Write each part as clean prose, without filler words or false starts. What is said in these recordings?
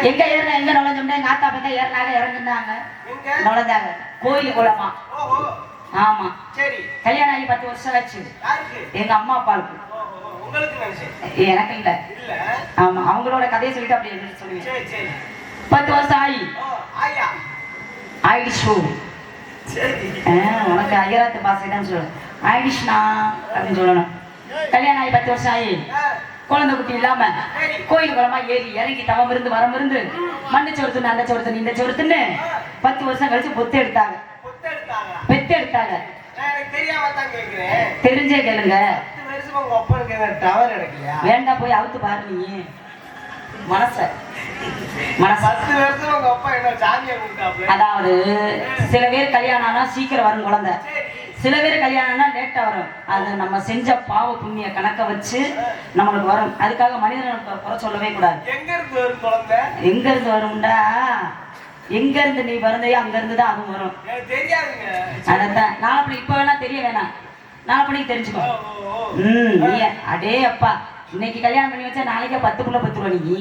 எங்க ஏறினா எங்க நுழைஞ்சோம்னா எங்க ஆத்தா பத்தா ஏறினாங்க இறங்குனாங்க நுழைஞ்சாங்க கோயில் குளமா. ஆமா சரி. கல்யாணம் ஆகி 10 வருஷம் ஆச்சு. எங்க அம்மா அப்பாவுக்கு. எனக்கு இல்ல. ஆமா அவங்களோட கதையை சொல்லிட்டு அப்படி எழுதி சொல்லுவேன். 10 வருஷம் ஆயிடுச்சு. உனக்கு ஐயராத்து பாசை தான் சொல்லணும். ஆயிடுச்சுனா அப்படின்னு சொல்லணும். கல்யாணம் ஆகி 10 வருஷம் ஆகி குழந்தை குட்டி இல்லாம கோயில் குளமா ஏறி இறங்கி தவம் இருந்து வரம் இருந்து மண்ணு சோறுத்துன்னு அந்த சோறுத்துன்னு இந்த சோறுத்துன்னு 10 வருஷம் கழிச்சு பொத்து எடுத்தாங்க. பெத்து எடுத்தாங்க. தெரிஞ்சே கேளுங்க. வேண்டாம் போய் அவுத்து பாரு நீ மனச. அதாவது சில பேர் கல்யாணம் ஆனா சீக்கிரம் வரும் குழந்தை, சில பேர் கல்யாணம்னா லேட்டா வரும். அது நம்ம செஞ்ச பாவ புண்ணிய கணக்க வச்சு நம்மளுக்கு வரும். அதுக்காக மனிதனுக்கு குறை சொல்லவே கூடாது. எங்க இருந்து வரும்டா, எங்க இருந்து நீ பிறந்தையோ அங்க இருந்து தான் அதுவும் வரும். அதான் நாளை இப்ப வேணா தெரிய வேணாம், நாளை பண்ணிக்கு தெரிஞ்சுக்கோ. நீ அடே அப்பா இன்னைக்கு கல்யாணம் பண்ணி வச்சா நாளைக்கே 10 புள்ள நீ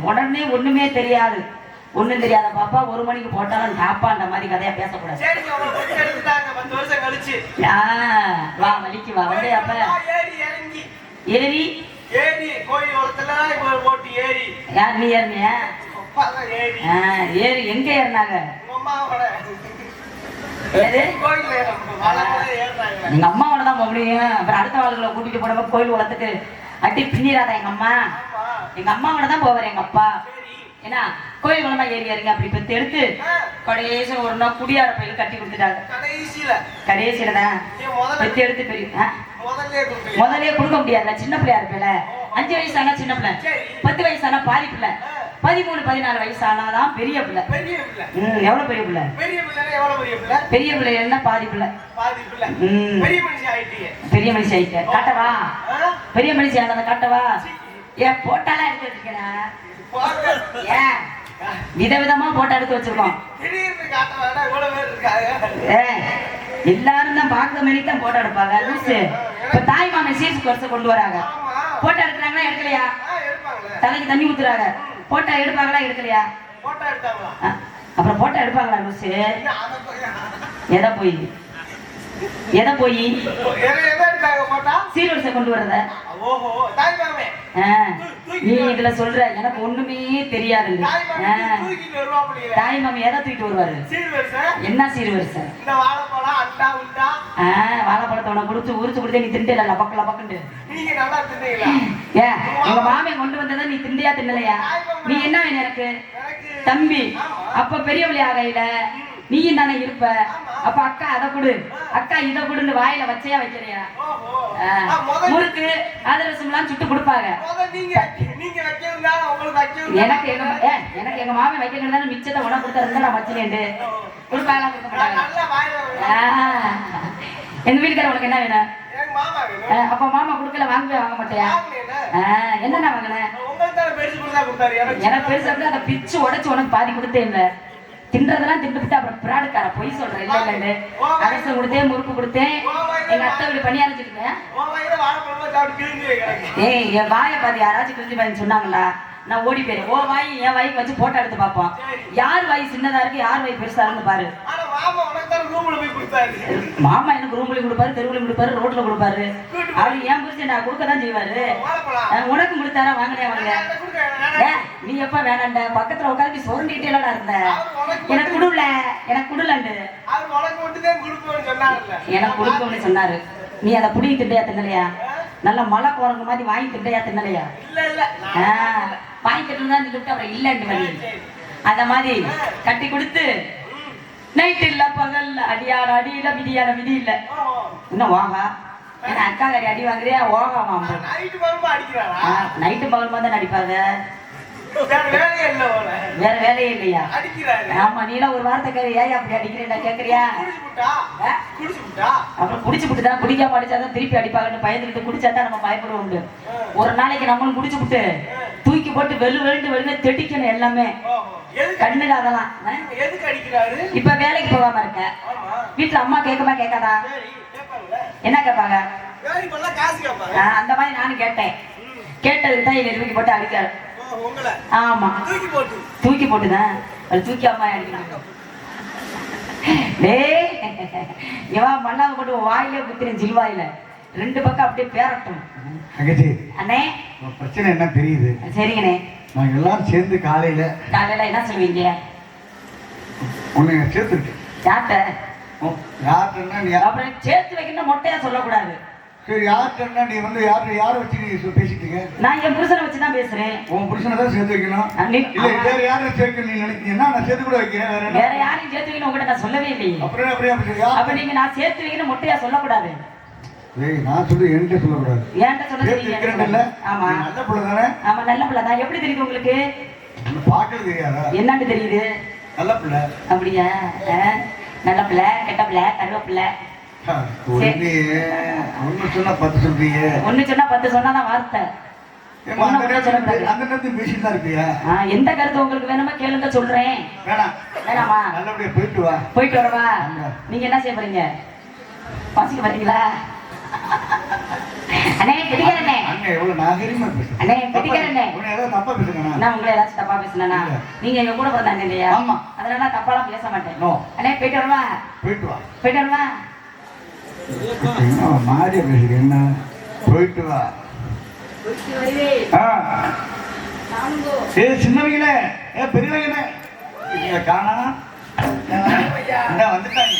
உடனே ஒண்ணுமே தெரியாது. ஒண்ணும் தெரியாத பாப்பா 1 மணிக்கு போட்டாலும் டாப்பான்ற மாதிரி கதையா பேசக்கூடாது. வா மலிக்கு வா வந்து அப்ப ஏறி யார் நீ ஏறினியா? ஏறி எங்க ஏறினாங்க? எங்க அம்மாவோட தான் போக முடியும். அப்புறம் அடுத்த வாழ்களை கூட்டிட்டு போனப்ப கோயில் குளத்துக்கு அட்டி பின்னிராதா எங்க அம்மா. எங்க அம்மாவோட தான் போவார் எங்க அப்பா. ஏன்னா கோயில் குளமா ஏறி ஏறிங்க அப்படி பெத்து எடுத்து கடைசி ஒரு நாள் குடியார பையில கட்டி கொடுத்துட்டாங்க. கடைசியில தான் பெத்து எடுத்து பெரிய முதலே கொடுக்க முடியாதுல. சின்ன பிள்ளையா இருப்பேல. 5 வயசானா சின்ன பிள்ளை, 10 வயசானா பாதி பிள்ளை, 13 14 வயசானாதான் பெரிய பிள்ளை. எவ்வளவு பெரிய பிள்ளை? பெரிய பிள்ளை என்ன பாதி பிள்ளை. பெரிய மனுஷி ஆயிட்ட. காட்டவா பெரிய மனுஷி ஆனத காட்டவா? ஏன் போட்டாலாம் எடுத்து வச்சிருக்கேன். ஏன் விதவிதமா போட்டோ எடுத்து வச்சிருக்கோம். எல்லாரும் தான் பார்க்க மணிக்கு தான் போட்டோ எடுப்பாங்க. லூசு. இப்ப தாய் மாமன் சீர்ஸ் குறைச்ச கொண்டு வராங்க. போட்டோ எடுக்கிறாங்களா எடுக்கலையா? தலைக்கு தண்ணி ஊத்துறாங்க. போட்டோ எடுப்பாங்களா எடுக்கலையா? அப்புறம் போட்டோ எடுப்பாங்களா லூசு? எதை போய் சீர்வரிசை கொண்டு வர்றத நீ இதுல சொல்ற. எனக்கு ஒண்ணுமே தெரியாது. தாய் மாமி எதை தூக்கிட்டு வருவாரு? என்ன சீர்வரிசை? வாழைப்பழத்தை உனக்கு கொடுத்து உரிச்சு கொடுத்தே நீ திண்டல பக்கல பக்கண்டு. ஏன் உங்க மாமியை கொண்டு வந்ததை நீ திண்டியா தின்னலையா? நீ என்ன வேணும் எனக்கு? தம்பி அப்ப பெரிய பிள்ளை ஆகையில நீயும் தானே இருப்ப. அப்ப அக்கா அதை கொடு, அக்கா இதை கொடுன்னு வாயில வச்சையா வைக்கிறியா? முறுக்கு அதிரசம் எல்லாம் சுட்டு கொடுப்பாங்க. எனக்கு எங்க மாமன் வைக்கிறதா மிச்சத்தை உனக்கு கொடுத்தா நான் வச்சுலேண்டு கொடுப்பாங்களா கொடுக்க மாட்டாங்க. எங்க வீட்டுக்கார உனக்கு என்ன வேணும்? அப்ப மாமா கொடுக்கல வாங்கவே வாங்க மாட்டியா? என்னென்ன வாங்கின? எனக்கு பெருசா அதை பிச்சு உடைச்சு உனக்கு பாதி கொடுத்தேன். தின்றதெல்லாம் தின்னுபிட்டு அப்புறம் பிராடுக்கார பொய் சொல்றேன். இல்ல இல்ல அரசு கொடுத்தேன், முறுக்கு கொடுத்தேன், எங்க அத்தை வீடு பண்ணி அரைச்சிருக்கேன். என் வாயை பார்த்து யாராச்சும் கிழிஞ்சு பாருன்னு சொன்னாங்களா? நான் ஓடி போயிரு. ஓ வாய் என் வாய்க்கு வச்சு போட்டோ எடுத்து பார்ப்போம். யார் வாய் சின்னதா இருக்கு யார் வாய் பெருசா இருந்து பாரு. மாமா எனக்கு ரூம்ல கொடுப்பாரு, தெருவுல கொடுப்பாரு, ரோட்ல கொடுப்பாரு. அவரு ஏன் புரிச்சு நான் கொடுக்கதான் செய்வாரு. உனக்கு கொடுத்தாரா? வாங்கினே வாங்க. நீ எப்ப வேணாண்ட பக்கத்துல உட்காந்து சுரண்டிட்டே இருந்த. எனக்கு குடுல எனக்கு குடுலண்டு எனக்கு கொடுக்கணும்னு சொன்னாரு. நீ அதை புடி திண்டையா தின்னலையா? நல்ல மழை குரங்கு மாதிரி வாங்கி திண்டையா தின்னலையா? வாங்கி திட்டு திட்டு அப்புறம் இல்லன்னு அந்த மாதிரி கட்டி கொடுத்து நைட் இல்ல பகல் அடியார அடி இல்ல விடியார விதி இல்ல. இன்னும் வாங்க ஏன்னா அக்கா கறி அடி வாங்குறியா? ஓகாமா நைட்டு பகல் மாதிரி அடிப்பாங்க. வேற வேலையே இல்லையா? ஆமா நீ ஒரு வார்த்தை ஏன் அப்படி அடிக்கிறேன் கேக்குறியா? அப்புறம் குடிச்சு விட்டுதான் குடிக்காம அடிச்சாதான் திருப்பி அடிப்பாங்கன்னு பயந்துக்கிட்டு குடிச்சாதான் நம்ம பயப்படுவோம். ஒரு நாளைக்கு நம்மளும் குடிச்சு விட்டு தூக்கி போட்டு வெள்ளு தெடிக்கணும் எல்லாமே கண்ணுக்கு. அதெல்லாம் இப்ப வேலைக்கு போகாம இருக்க வீட்டுல அம்மா கேட்கமா கேட்காதா? என்ன கேட்பாங்க? அந்த மாதிரி நானும் கேட்டேன். கேட்டதுக்கு தான் இதை தூக்கி போட்டு அடிக்காரு. ஆமா தூக்கி போட்டுதான் தூக்கி அம்மா அடிக்கணும். டேய் எவா மண்ணாவை போட்டு வாயிலே குத்துறேன் ஜில்வாயில 2 பக்கம் அப்படியே பேரட்டும். அண்ணே பிரச்சனை என்ன தெரியுது? சரிங்கண்ணே. நாங்க எல்லாரும் சேர்ந்து காலையில என்ன சொல்லுவீங்க? உன்னை சேர்த்துருக்கு. அப்புறம் சேர்த்து வைக்கணும் மொட்டையா சொல்லக்கூடாது. சரி யார்கிட்ட நீ வந்து யாரை வச்சு நீ பேசிட்டீங்க? நான் என் புருஷனை வச்சுதான் பேசுறேன். உன் புருஷனை தான் சேர்த்து வைக்கணும். இல்ல வேற யாரும் சேர்க்க நீ நினைக்கிறீங்கன்னா நான் சேர்த்து கூட வைக்கிறேன். வேற யாரையும் சேர்த்து வைக்கணும் உங்ககிட்ட நான் சொல்லவே இல்லையே. அப்புறம் அப்படியே அப்ப நீங்க நான் சேர்த்து வைக்கணும் மொட்டையா சொல்லக்கூடாது. நான் சொல்லு என்கிட்ட சொல்லக்கூடாது. ஏன்ட்ட சொல்ல? ஆமா நல்ல பிள்ளை தானே? ஆமா நல்ல பிள்ளை தான். எப்படி தெரியுது உங்களுக்கு? பாக்கிறது தெரியாதா? என்னன்னு தெரியுது? நல்ல பிள்ளை. அப்படியா? நல்ல பிள்ளை கெட்ட பிள்ளை கருவேப்பிள்ளை. ஒன்னு சொன்னா 10 சொல்றீங்க. ஒன்னு சொன்னா 10 சொன்னாதான் வார்த்தை. பேசிட்டு தான் இருப்பியா? எந்த கருத்து உங்களுக்கு வேணுமா கேளுங்க சொல்றேன். வேணாமா? நல்லபடியா போயிட்டு வா. போயிட்டு வரவா? நீங்க என்ன செய்ய போறீங்க? பசிக்கு வரீங்களா? அண்ணே கெட்டிக்காரண்ணே. அண்ணே எவ்வளவு நாகரிகமா பேசுறீங்க. அண்ணே கெட்டிக்காரண்ணே. உன்னை ஏதோ தப்பா பேசுறேனா? நான் உங்களை ஏதாச்சும் தப்பா பேசுனேனா? நீங்க எங்க கூட பிறந்த அண்ணன் இல்லையா? ஆமா. அதனால தப்பாலாம் பேச மாட்டேன். அண்ணே போயிட்டு வரவா? போயிட்டு வா. போயிட்டு வரவா? என்ன மாறிய பேசுறீங்க? என்ன போயிட்டு வா. போயிட்டு வரவே. நானுங்கோ. சின்னவங்களே பெரியவங்களே நீங்க காணா என்ன வந்துட்டாங்க.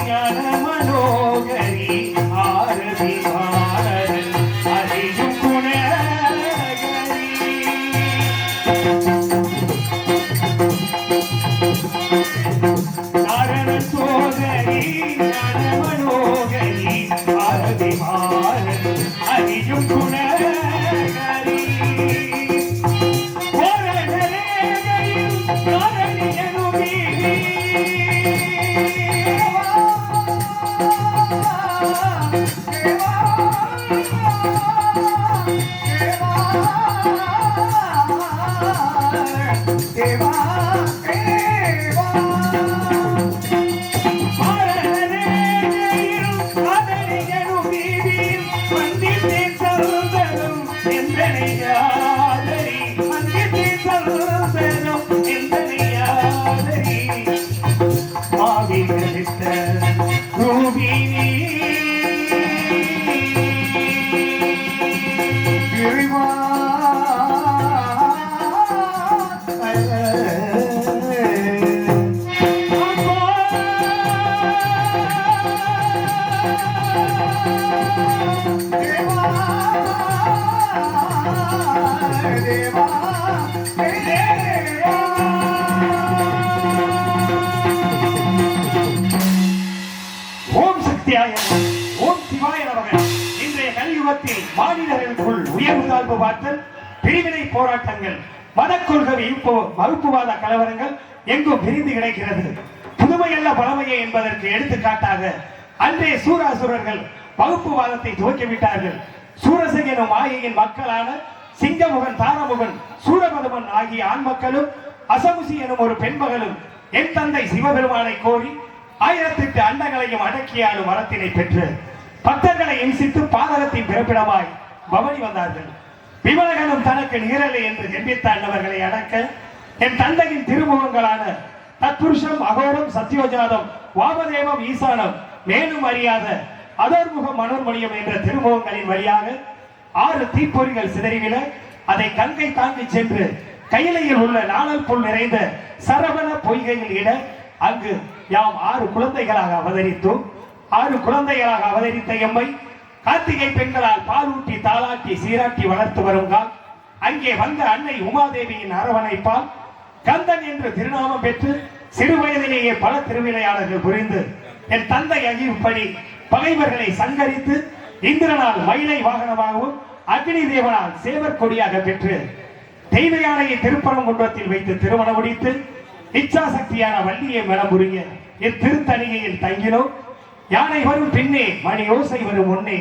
ஞான மனோகரி ரூபினி இறைவா ஓம் சக்தியாய ஓம் சிவாய நமக. இன்றைய கலியுகத்தில் மாநிலங்களுக்குள் உயர்வு தாழ்வு பார்த்தல், பிரிவினை போராட்டங்கள், மதக்கொள்கை வகுப்புவாத கலவரங்கள் எங்கும் விரிந்து கிடக்கிறது. புதுமையல்ல பழமையே என்பதற்கு எடுத்துக்காட்டாக அன்றைய சூராசுரர்கள் வகுப்புவாதத்தை துவக்கிவிட்டார்கள். சூரசன் எனும் மாயையின் மக்களான சிங்கமுகன், தாரமுகன், சூரபதுமன் ஆகிய ஆண் மக்களும் அசமுசி எனும் ஒரு பெண்மகளும் என் தந்தை சிவபெருமானை கோரி 1008 அண்டங்களையும் அடக்கியாடும் வரத்தினை பெற்று பக்தர்களை இம்சித்து பாதகத்தின் பிறப்பிடமாய் பவனி வந்தார்கள். விமலகனும் தனக்கு நிகழலை என்று ஜெபித்தாண்டவர்களை அடக்க என் தந்தையின் திருமுகங்களான தத்புருஷம், அகோரம், சத்யோஜாதம், வாமதேவம், ஈசானம், மேலும் அறியாத அதர்முகம், மனோர்மணியம் என்ற திருமுகங்களின் வழியாக 6 தீப்பொறிகள் சிதறிவிட அதை கங்கை தாங்கி சென்று கையிலையில் உள்ள நாணல் புல் நிறைந்த சரவண பொய்கையில் இட அங்கு யாம் 6 குழந்தைகளாக அவதரித்தோம். 6 குழந்தைகளாக அவதரித்த எம்மை கார்த்திகை பெண்களால் பாலூட்டி தாளாட்டி சீராட்டி வளர்த்து வருங்கால் அங்கே வந்த அன்னை உமாதேவியின் அரவணைப்பால் கந்தன் என்று திருநாமம் பெற்று சிறு வயதிலேயே பல திருவிளையாடல்கள் புரிந்து என் தந்தை அகிப்படி பகைவர்களை சங்கரித்து இந்திரனால் மயிலை வாகனமாகவும் அக்னி தேவனால் சேவர் கொடியாக பெற்று தெய்வ யானையை திருப்பரங்குன்றத்தில் வைத்து திருமணம் முடித்து இச்சாசக்தியான வள்ளியை மனம் புரிய இத்திருத்தணிகையில் தங்கினோம். யானை வரும் பின்னே மணி ஓசை வரும் முன்னே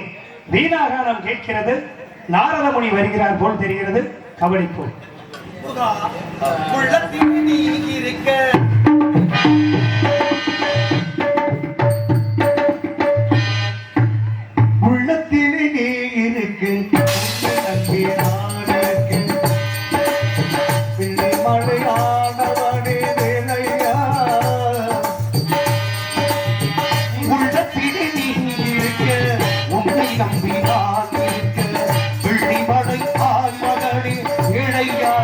வீணாகானம் கேட்கிறது. நாரத முனி வருகிறார் போல் தெரிகிறது. கவனிப்போம். உள்ளத்திலே நீ இருக்கு மழையானவனே வேலையா. உள்ளத்திலே நீ இருக்க உன்னை நம்பி நான் இருக்க வெள்ளி மழை ஆழ்மகனே இளையா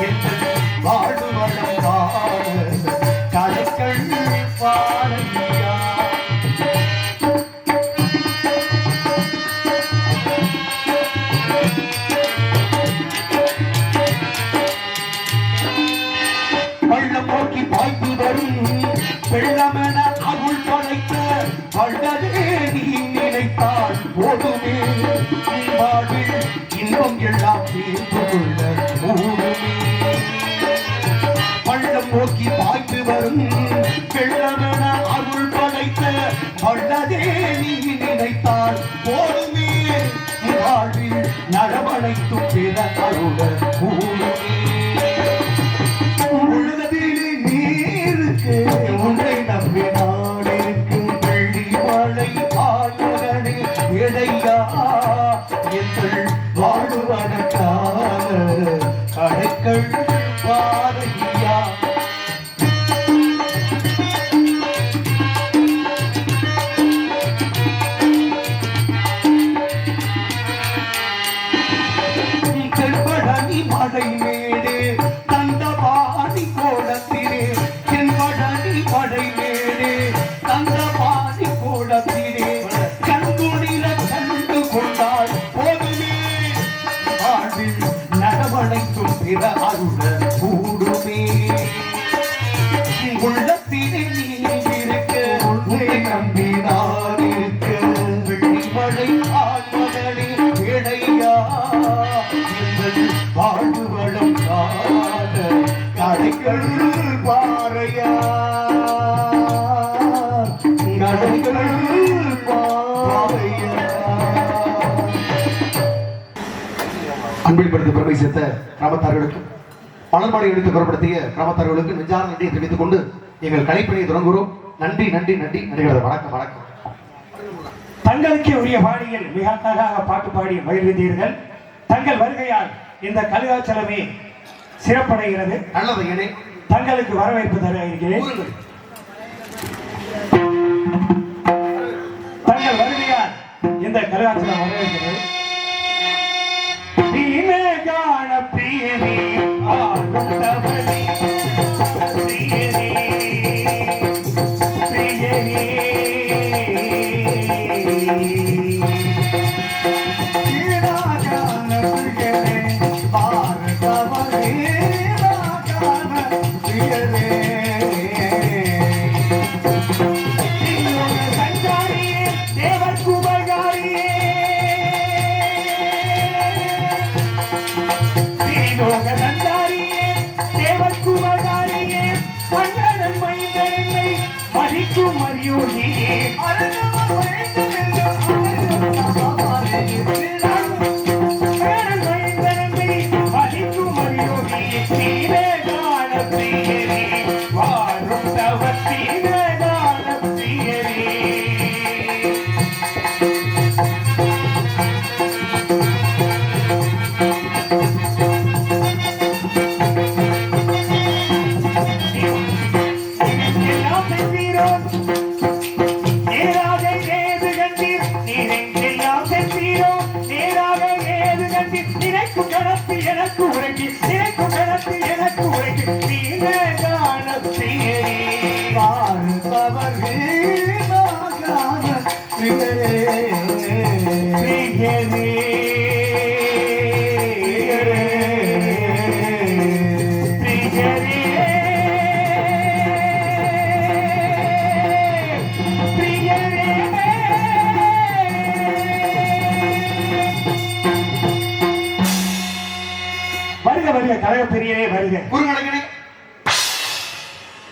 என்று வாழு வளம் வாழ கலைகள் பாடையா. பள்ளம் போக்கி பாய்த்து வரும் வெள்ளமென அருள் படைத்த வள்ளலே நீ நினைத்தால் போதுமே. வாழ்வில் இன்பம் எல்லாம் தீர்ந்து கொள்ள கூடுமே. பள்ளம் போக்கி பாய்த்து வரும் வெள்ளமென அருள் படைத்த வள்ளலே நீ நினைத்தால் போதுமே. வாழ்வில் நலமடைத்து பிற அருள கூடுமே. உள்ளதிலே நீருக்கு உன்னை நம்பி நான் இருக்கும் வெள்ளி மழை ஆழ்மகனே இடையா எங்கள் வாழ்வதற்காக கடைக்கள் பாதையா. தென்பழனி மலை மேலே தந்தபாணி கோலத்திலே தென்பழனி மலை மேலே தந்தபாணி கோலத்திலே கண்குளிர கண்டு கொண்டால் போதுமே. வாழ்வில் நடவழைக்கும் பிற அருள கூடுமே. உள்ளத்திலே நீ இருக்க உன்னை நம்பி நான் இருக்க வெள்ளி மழை ஆழ்மகளே இடையா எங்கள் வாழ்வு வளம் காண கடைகள் பாறையா. கடைகள் பாறையா. அன்பில் படுத்த பெருமை சேர்த்த கிராமத்தார்களுக்கும் மலர்மாலை எடுத்து புறப்படுத்திய கிராமத்தார்களுக்கு நெஞ்சார நன்றியை தெரிவித்துக் கொண்டு எங்கள் கலைப்பணியை தொடங்குகிறோம். நன்றி நன்றி நன்றி நன்றி. வணக்கம் வணக்கம். தங்களுக்கே உரிய பாணியில் மிக அழகாக பாட்டு பாடி மகிழ்ந்தீர்கள். தங்கள் வருகையால் இந்த கலிகாச்சலமே சிறப்படைகிறது. நல்ல பையனே, தங்களுக்கு வரவேற்பு தர இருக்கிறேன்.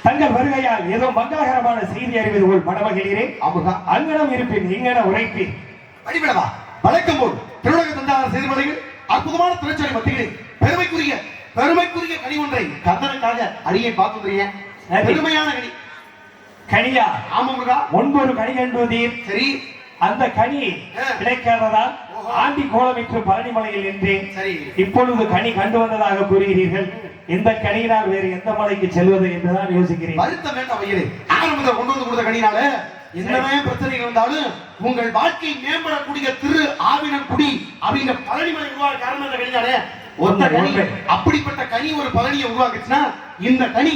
தங்கள் வருகையால் ஏதோ மங்களகரமான செய்தி அறிவது போல் மனமகிழ்கிறேன். அங்கனம் இருப்பின் இங்கன உரைப்பேன். அடிவிடவா வழக்கம் போல் திருநகை தந்தான செய்திமலையில் அற்புதமான திரைச்சலை மத்தியிலே பெருமைக்குரிய கனி ஒன்றை கந்தனுக்காக அடியை பார்த்துக்கிறீங்க. பெருமையான கனி கனியா? ஆமாமுருகா. முன்பு ஒரு கனி கண்டுவதீர். சரி, அந்த கனி கிடைக்காததால் ஆண்டி கோலமிட்டு பழனிமலையில் நின்றேன். இப்பொழுது கனி கண்டு வந்ததாக கூறுகிறீர்கள். இந்த கனியினால் வேறு எந்த மலைக்கு செல்வது என்றுதான் யோசிக்கிறேன். வருத்தம் வேண்டாம் ஐயரே. ஆரம்பத்தில் கொண்டு வந்து கொடுத்த கனினால என்னவே பிரச்சனைகள் வந்தாலும் உங்கள் வாழ்க்கை மேம்படக்கூடிய திரு ஆவினன்குடி அப்படிங்கிற பழனிமலை உருவாக காரணம் இந்த கனினாலே ஒத்த கனி. அப்படிப்பட்ட கனி ஒரு பழனியை உருவாக்குச்சுன்னா இந்த கனி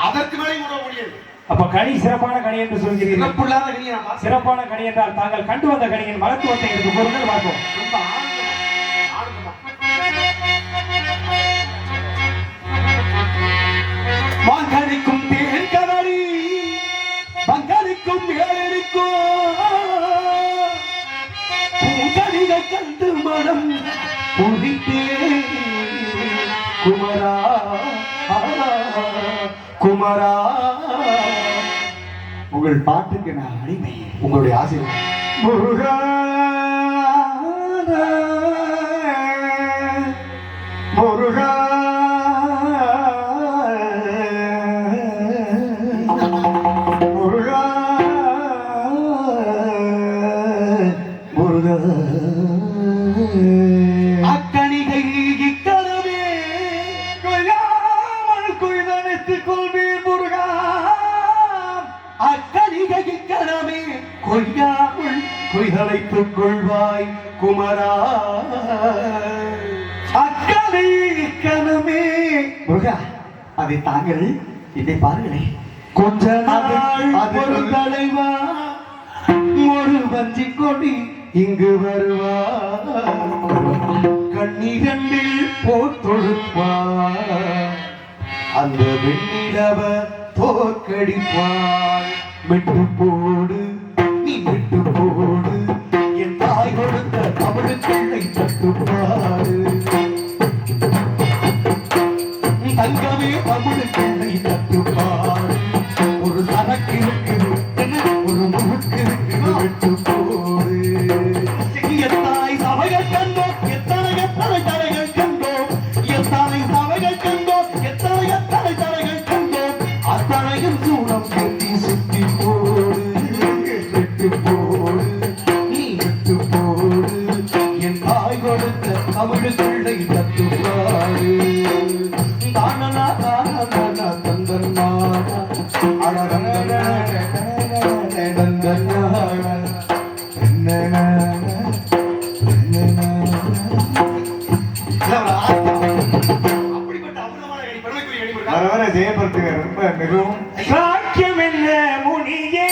அதற்கு மேலே உருவ முடியாது. அப்ப கனி சிறப்பான கனி என்று சொல்கிறீர்கள். சிறப்புள்ளாத கனி. சிறப்பான கனி என்றால் தாங்கள் கண்டு வந்த கனியின் மகத்துவத்தை எடுத்து பொருட்கள் பார்ப்போம். ரொம்ப ஆனந்தமா மாங்கனிக்கும் தேன் கதறி மங்கனிக்கும் ஏறிக்கும் பூங்கனிகள் கண்டு மனம் புதித்தே குமரா குமரா. உங்கள் பாட்டுக்கு நான் அடிமை. உங்களுடைய ஆசீர்வாதம் முருகா முருகா முருகா முருகா. அக்கணிகை இக்கனவே கொய்யாமல் கொய்தனைத்துக் கொள்வீர் முருகா. அக்கணிகை இக்கனவே கொய்யாமல் கொய்தனைத்துக் கொள்வாய் குமரா. அக்கனை இக்கனமே முருகா. அதை தாங்கள் இதை பாருங்களே. கொஞ்ச நாள் ஒரு தலைவா ஒரு வஞ்சி கொடி இங்கு வருவா. கண்ணிரண்டில் போர் தொழுப்பா. அந்த வெண்ணிலவ தோற்கடிப்பாள். விட்டு போடு நீ விட்டு போடு. என் தாய் கொடுத்த தமிழுக்குள்ளை தட்டுப்பாடு. தங்கமே தமிழுக்குள்ளை தட்டுப்பாடு. ஒரு சரக்கு இருக்குது ஒரு முழுக்கு இருக்குது. விட்டு போடு. எத்தாய் சபைகள் கண்டோம் எத்தனை எத்தனை தடைகள் கண்டோம். எத்தனை சபைகள் கண்டோம் எத்தனை தடைகள் கண்டோம். அத்தனையும் சூடம் கட்டி சுத்தி போடு. விட்டு போடு நீ விட்டு போடு. என் தாய் கொடுத்த தமிழுக்குள்ளை தட்டுப்பாடு. தானனா தானனா தந்தனா அடரந்தனா தந்தனா என்னனா என்னனா. அப்படிப்பட்ட அற்புதமான கனி பெருமைக்குரிய கனி. வர வர ஜெயபுரத்துக்கு ரொம்ப மிகவும் சாக்கியம் என்ன முனியே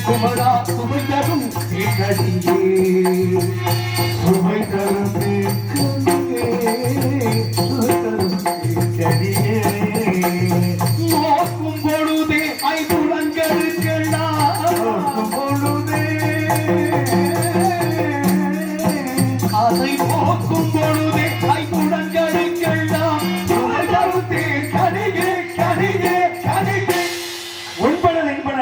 குமரா சுமை தரும் கனியே சுமை தரும் கனியே நோக்கும் பொழுதே ஐம்புலங்களுக்கெல்லாம் நோக்கும் பொழுதே அதை போக்கும் பொழுதே ஐம்புலங்களுக்கெல்லாம் சுமை தரும் கனியே கனியே கனியே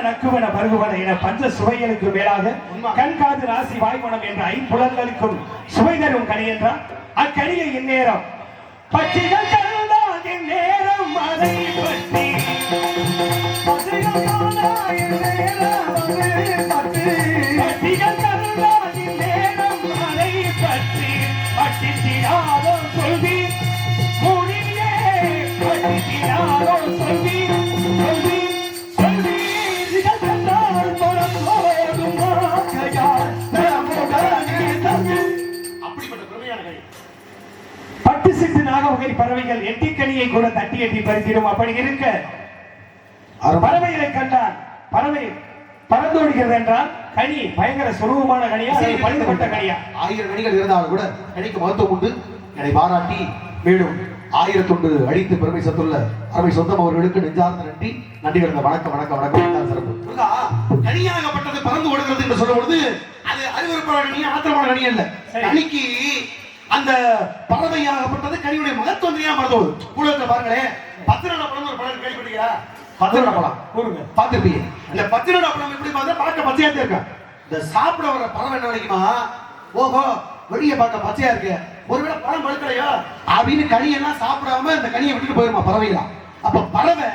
நக்குவன பருகுவன என பஞ்ச சுவைகளுக்கு மேலாக கண்காது ராசி வாய்மனம் என்ற ஐம்புலன்களுக்கும் சுவை தரும் கனி என்றால் அக்கனியை இந்நேரம் பட்சிகள் கண்டால் இந்நேரம் அதை பற்றி பட்சிகள் கண்டால் இந்நேரம் அதை பற்றி பட்டினாலும் சொல்வி முடியே பட்டினாலும் சொல்வி சொல்வி பட்டு சிட்டு நாகவகை பறவைகள் எட்டிக்கனியை கூட தட்டி எட்டி பறித்திடும். அப்படி இருக்க பறவைகளை கண்டால் பறவை பறந்தோடுகிறது என்றால் கனி பயங்கர சுலபமான கனியா பழுதுபட்ட கனியா? 1000 கனிகள் இருந்தாலும் கூட கனிக்கு மகத்துவம் உண்டு. என்னை பாராட்டி மேலும் 1000 தொண்டு அழித்து பெருமை சத்துள்ள அருமை சொந்தம் அவர்களுக்கு நெஞ்சார்ந்த நன்றி. நன்றி கிடந்த வணக்கம் வணக்கம் வணக்கம். சிறப்பு கனியாகப்பட்டது பறந்து ஓடுகிறது என்று சொல்லும் பொழுது அது அறிவுறுப்பான கனி, ஆத்திரமான கனி அல்ல. கனிக்கு அந்த பறவையாகப்பட்டது கனியுடைய மகத்துவம் தெரியாம மறந்தோடு. உலகத்துல பாருங்களேன், 10 நாள் பழம் ஒரு பழம் கேள்விப்பட்டீங்களா? 10 நாள் பழம் கூறுங்க பார்த்திருப்பீங்க. இந்த 10 நாள் பழம் எப்படி பார்த்தா பார்க்க பச்சையாத்தே இருக்கா. இந்த சாப்பிட வர பழம் என்ன நினைக்குமா, ஓஹோ வெளிய பார்க்க பச்சையா இருக்கு, ஒருவேளை பழம் பழுக்கலையோ அப்படின்னு கனியெல்லாம் சாப்பிடாம இந்த கனியை விட்டுட்டு போயிருமா பறவைலாம். அப்ப பறவை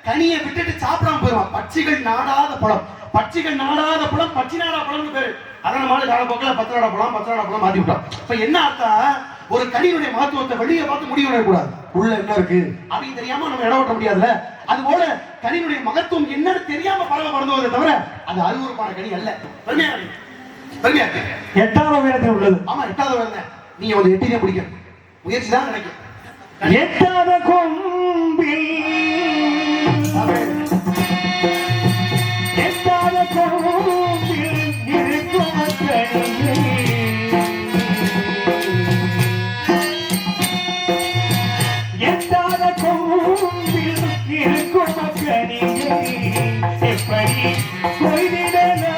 கனியை விட்டுட்டு சாப்பிடாம போயிருமா. பட்சிகள் நாடாத பழம், பட்சிகள் நாடாத பழம் பச்சி நாடா பழம்னு பேரு. அதான் நம்மளால காலப்போக்கில் 10 நாடா பழம் 10 நாடா பழம் மாத்தி விட்டோம். இப்ப என்ன அர்த்தம், ஒரு கனியுடைய மகத்துவத்தை வெளியே பார்த்து முடிவு பண்ணக்கூடாது. உள்ள என்ன இருக்கு அப்படின்னு தெரியாம நம்ம இடம் ஓட்ட முடியாதுல்ல. அது போல கனியுடைய மகத்துவம் என்னன்னு தெரியாம பறவை பறந்துவதை தவிர அது அருவருப்பான கனி அல்ல. பெருமையா இருக்கு. 8வது உயரத்தில் உள்ளது. ஆமா 8வது உயரம். நீங்க ஒரு 8 பிடிக்கும் முயற்சி தான் நினைக்கும். 8வது கொம்பில் 8வது கொம்பில் இருக்கும் கனியே 8வது கொம்பில் இருக்கும் கனியே எப்படி கொய்திடலாம்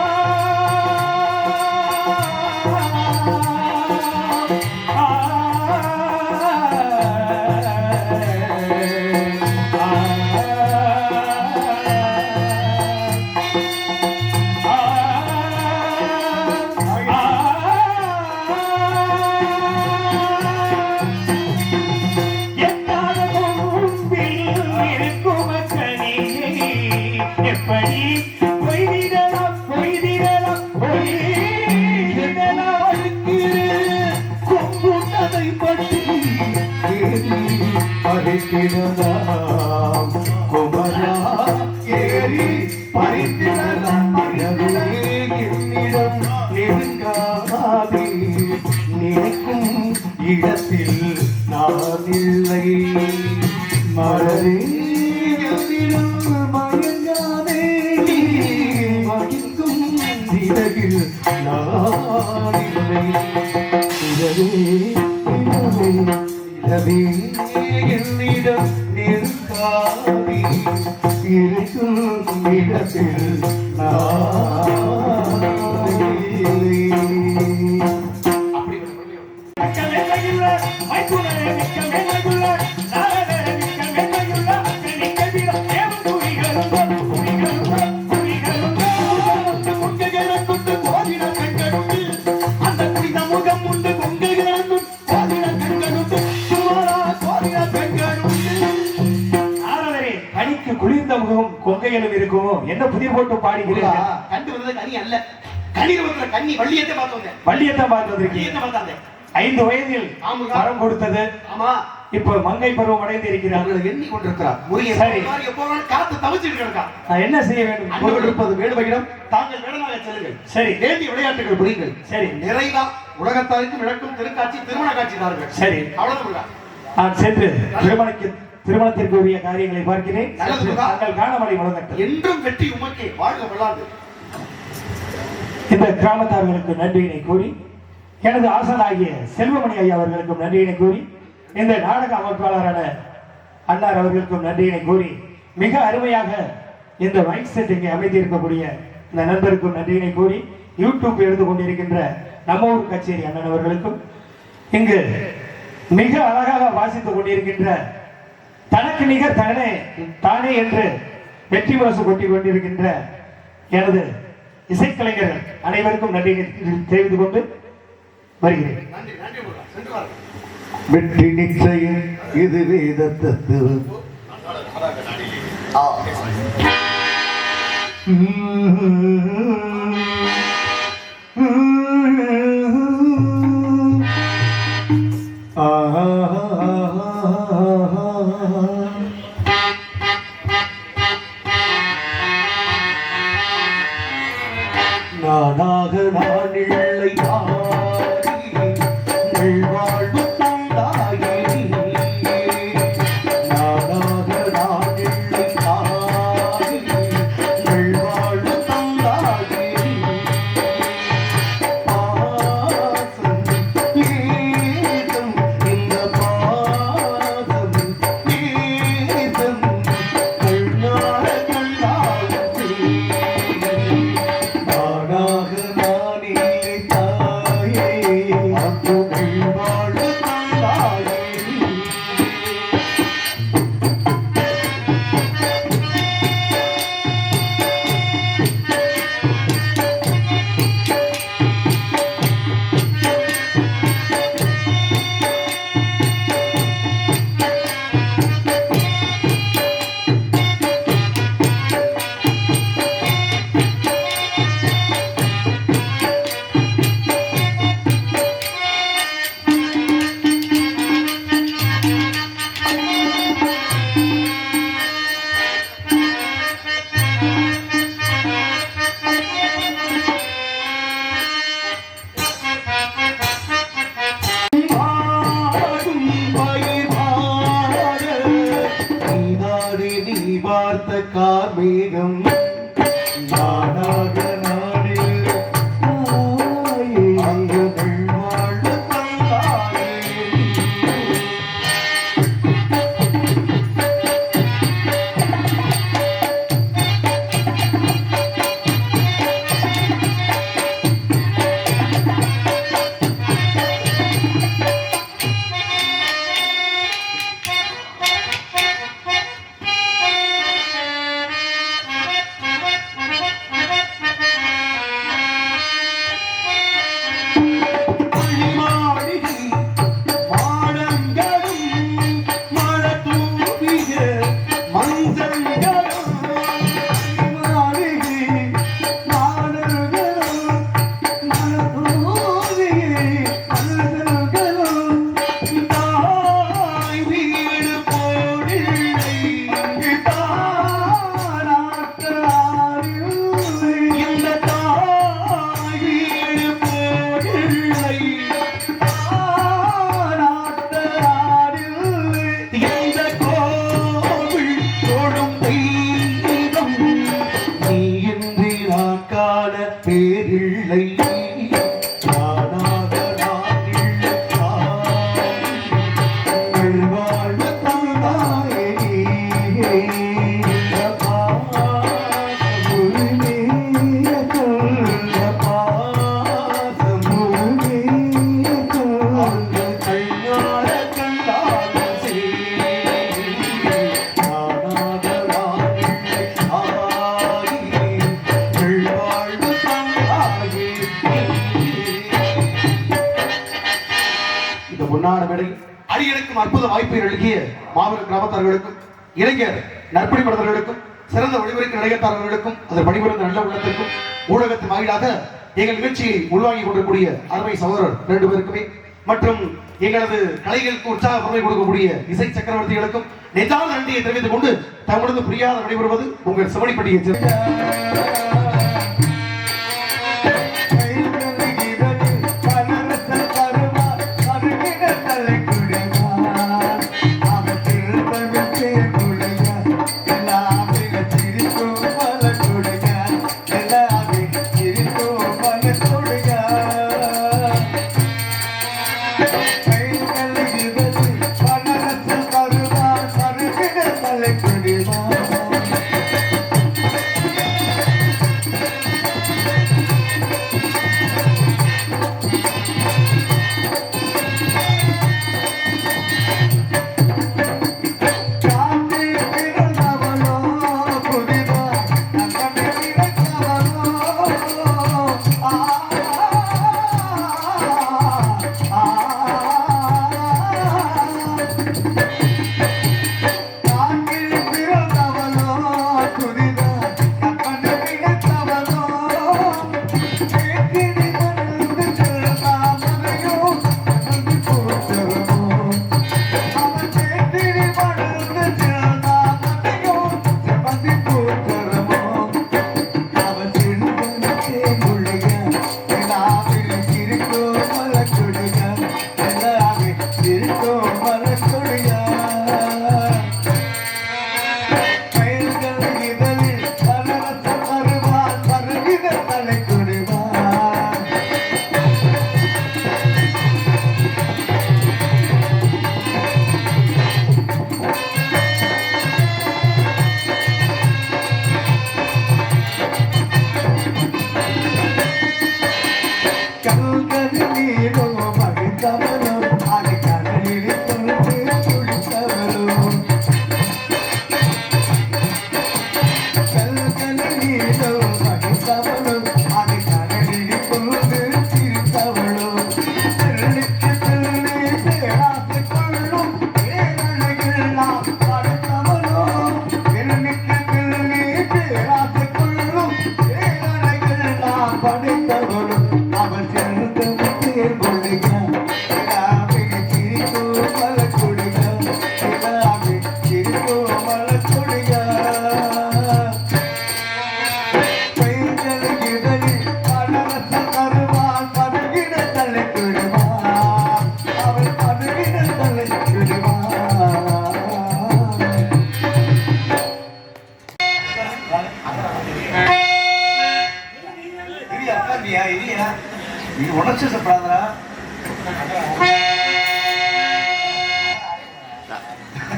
பறித்திடலாம் குமரா ஏறி பறித்திடலாம். என்னிடம் நெருங்காதே, நினைக்கும் இடத்தில் நான் இல்லை. மலரே என்னிடம் மயங்காதே, மகிழ்க்கும் நிலையில் நான் இல்லை. இரவே என்னிடம் நெருங்காதே, இருக்கும் இடத்தில் குளிர்ந்த முகம் கொங்கையிலும் இருக்குமோ என்ன புதிர் போட்டு பாடுகிறீர்கள்? கண்டு வந்தது கனி அல்ல, கனியில் வந்த கன்னி வள்ளியத்தை பார்த்தோம். வள்ளியத்தை பார்த்திருக்கீங்க. 5 வயதில் வரம் கொடுத்தது. ஆமா, இப்ப மங்கை பருவம் அடைந்து இருக்கிறார். எண்ணி கொண்டிருக்கிறார். முருகன் சரி எப்போதும் காத்து தவிச்சிட்டு இருக்கா. நான் என்ன செய்ய வேண்டும்? அன்போடு இருப்பது வேடுவகிடம். தாங்கள் வேடனாக செல்லுங்கள். சரி, வேண்டிய விளையாட்டுகள் புரியுங்கள். சரி, நிறைவா உலகத்தாருக்கும் விளக்கும் திருக்காட்சி திருமண காட்சி தாருங்கள். சரி, அவ்வளவுதான். நான் சென்று திருமணத்திற்கு உரிய காரியங்களை பார்க்கிறேன். நல்லதுதான். நாங்கள் காணமலை வழங்கட்டும். என்றும் வெற்றி உமக்கே, வாழ்க வல்லாது. இந்த கிராமத்தார்களுக்கு நன்றியினை கூறி, எனது ஆசனாகிய செல்வமணி ஐயா அவர்களுக்கும் நன்றியினை கூறி, இந்த நாடக அமைப்பாளரான அன்னார் அவர்களுக்கும் நன்றியினை கூறி, மிக அருமையாக இந்த மைக் செட் இங்கே அமைத்திருக்கக்கூடிய இந்த நண்பருக்கும் நன்றியினை கூறி, யூடியூப் எடுத்துக் கொண்டிருக்கின்ற நம்ம ஊர் கச்சேரி அண்ணன் அவர்களுக்கும், இங்கு மிக அழகாக வாசித்துக் கொண்டிருக்கின்ற தனக்கு நிகர் தானே என்று வெற்றி முரசு கொட்டி கொண்டிருக்கின்ற எனது இசைக்கலைஞர்கள் அனைவருக்கும் நன்றி தெரிவித்துக் கொண்டு வருகிறேன். வெற்றி நிச்சயம் இது வேத தத்துவம். நானாக நான் இல்லை வாழ்வு தந்தாயே. நானாக நான் இல்லை வாழ்வு தந்தாயே. பாசம் ஏதம் இந்த பாசம் ஏதம் கண்ணார கண்ணாலே. நானாக நான் இல்லை தாயே, அன்பு வாழ்வு தந்தாயே. பாடும் பயிர்வாட நீதானே நீ பார்த்த கார்மேகம். நானாக நானே தாயே, அங்குகள் வாழ்வு தந்தாயே. மாளிகை மாடங்களும் மழத்தூவிய மஞ்சங்களும். மாளிகை மாடங்களும் மழத்தூவிய மஞ்சங்களும். தாய் வீடு போடில்லை தானாற்றாரில்லை. இந்த தாய் வீடு போடில்லை தானாற்றாரில்லை. இந்த கோவில் தொழும் தெய்வம் நீ இன்றி நான் காண பேரில்லை. நானாக நான் இல்லை தாய், வாழ்வு தந்தாயே. இந்த பொன்னான மேடை அடியெடுக்கும் அற்புத வாய்ப்பை நல்கிய மாபெரும் கிராமத்தார்களுக்கும், இளைஞர் நற்பணி மனிதர்களுக்கும், சிறந்த ஒளிபரப்பு நிலையத்தாளர்களுக்கும், அதன் பணிபுரிந்த நல்ல உள்ளத்திற்கும், ஊடகத்தின் வாயிலாக எங்கள் நிகழ்ச்சியை உள்வாங்கி கொண்டிருக்கூடிய அருமை சகோதரர் 2 பேருக்குமே, மற்றும் எங்களது கலைகளுக்கு உற்சாக பொருளை கொடுக்கக்கூடிய இசை சக்கரவர்த்திகளுக்கும் நெஞ்சார்ந்த நன்றியை தெரிவித்துக் கொண்டு தமிழது புரியாத நடைபெறுவது உங்கள் சிவனிப்பட்டியை சேர்ந்த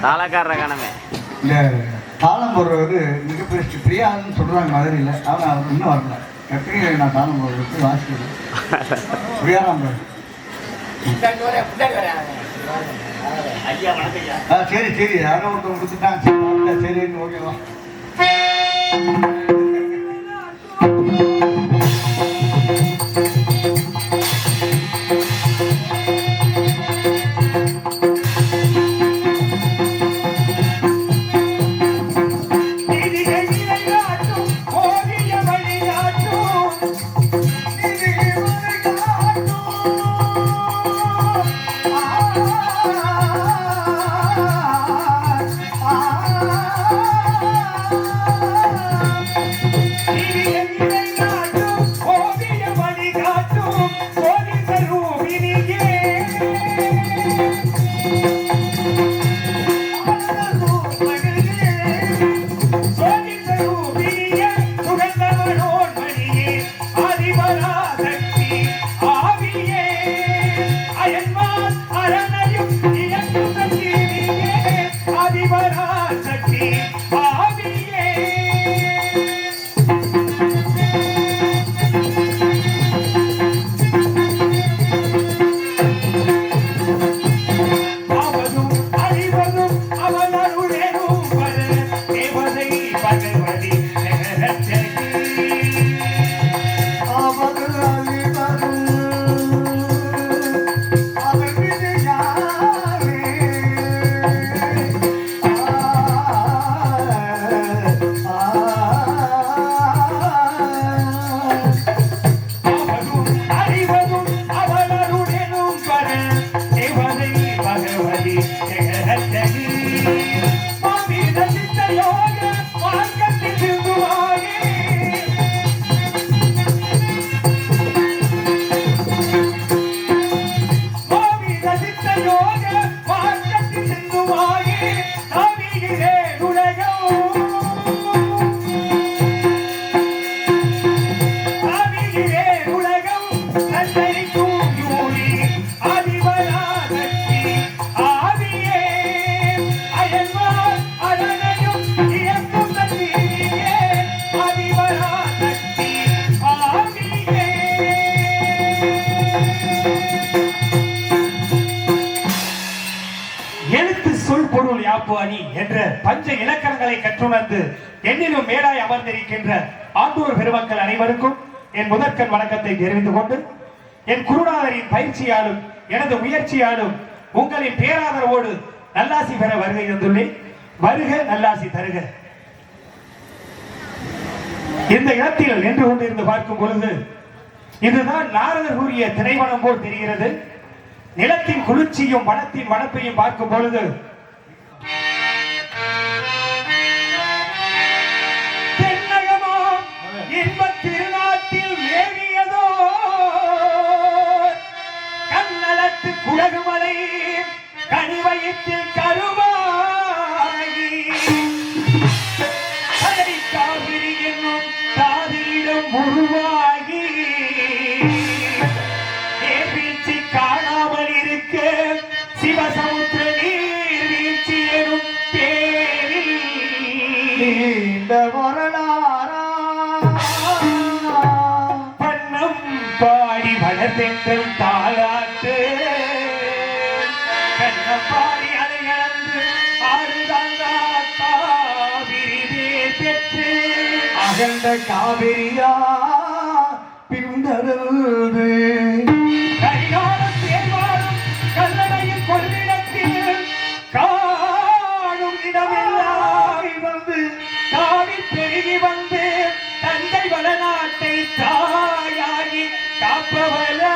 தாளக்காரர கணமே இல்லை தாளம் போடுறவர் மிகப்பெரிய பிரியாதுன்னு சொல்கிறாங்க மதுரையில் ஆனால் அவர் இன்னும் வரல எப்படி நான் தாளம் போடுறதுக்கு வாசிக்கிறேன் பிரியாராம் சரி சரி யாரோ ஒருத்தர் கொடுத்துட்டான் சரின்னு ஓகேவா அணி என்ற பஞ்ச இலக்கணங்களை கற்றுணர்ந்து என்னிலும் மேலாய் அமர்ந்திருக்கின்ற ஆண்டோர் பெருமக்கள் அனைவருக்கும் என் முதற்கண் வணக்கத்தை தெரிவித்துக் கொண்டு என் குருநாதரின் பயிற்சியாலும் எனது முயற்சியாலும் உங்களின் பேராதரவோடு நல்லாசி பெற வருகை தந்துள்ளேன். வருக நல்லாசி தருக. இந்த இடத்தில் நின்று கொண்டிருந்து பார்க்கும் பொழுது இதுதான் நாரதர் கூறிய திரைவனம் போல் தெரிகிறது. நிலத்தின் குளிர்ச்சியும் வனத்தின் வனப்பையும் பார்க்கும் பொழுது தென்னகமோ இன்பத் திருநாட்டில் மேவியதோ கண்ணலத்து குழகுமலை கனிவயத்தில் கருவாகி காவிரி என்னும் தாதியிடம் உருவாகி வளர்ந்தென்றல் தாளாட்டு கண்ணப்பாடி அதை இழந்து ஆறுதாங்கா காவிரி பெற்று அகண்ட காவிரியா பின்னடல்து கரிகாலம் தேர்வாடும் கல்லணையில் கொள்ளிடத்தில் காணும் இடமெல்லாம் வந்து தாவி பெருகி வந்து தந்தை வளநாட்டை தாயாகி காப்பவளா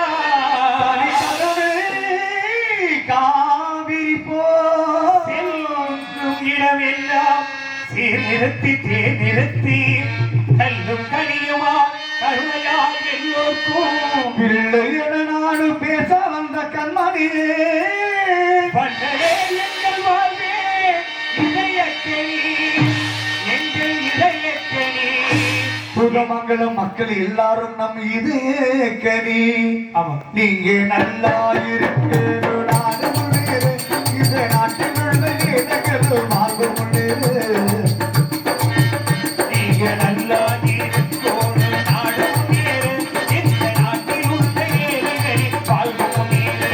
காவிரி போ செல்லும் இடமெல்லாம் சீர்நிறுத்தி தேர்நிறுத்தி கல்லும் கனியுமா கருணையால் எல்லோருக்கும் பிள்ளையட நாடு பேச வந்த கண்மணியே பண்டையே எங்கள் வாழ்வே இதயக்கணி எங்கள் இதயக்கணி புதமங்கலம் மக்கள் எல்லாரும் நம் இதயக்கணி ஆமா நீங்க நல்லா இருக்கணும் நாடு முன்னேறு இந்த நாட்டில் உள்ள இனங்கள் வாழ்வு முன்னேறு நீங்க நல்லா இருக்கோணும் நாடு முன்னேறு இந்த நாட்டில் உள்ள ஏழைகள் வாழ்வு முன்னேறு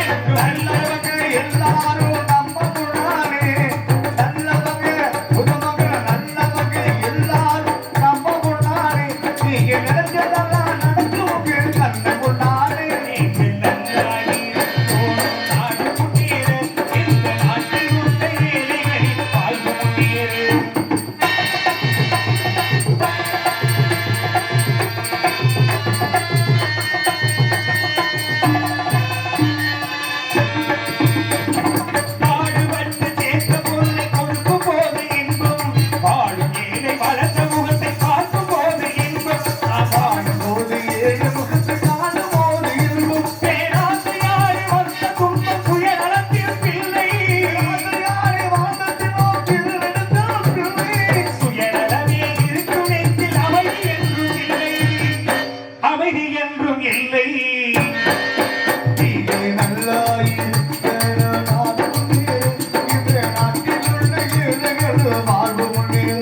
என்று நல்லவங்க எல்லாரும் நம்ம முன்னாலே நல்லவங்க புதமங்கல நல்லவங்க எல்லாரும் நம்ம முன்னாலே நீங்க நினைச்சதெல்லாம் நடக்கும் கண்ண முன்னாலே நீங்கள் நல்லா இருக்கோணும் நாடு முன்னேறு இந்த நாட்டில் உள்ள ஏழைகள் வாழ்வு முன்னேறு பாடுபட்டு சேர்த்த பொருளை கொடுக்கும் போது இன்பம் வாழும் ஏழை வளர்ந்த முகத்தை பார்க்கும் போது இன்பம் வாழும் போது ஏழு முகத்து காணும் போது இருக்கும் பேராசையாரி வந்த துன்பம் சுயநலத்தில் பிள்ளை யாரை வாழ்ந்ததினோ திருநெடுந்தால் பிள்ளை சுயநலமே இருக்கும் நெஞ்சில் அமைதி என்றும் இல்லை அமைதி என்றும் இல்லை நீங்க நல்லா இருக்கணும் நாடு முன்னேறு இந்த நாட்டில் உள்ள ஏழைகள் வாழ்வு முன்னேறு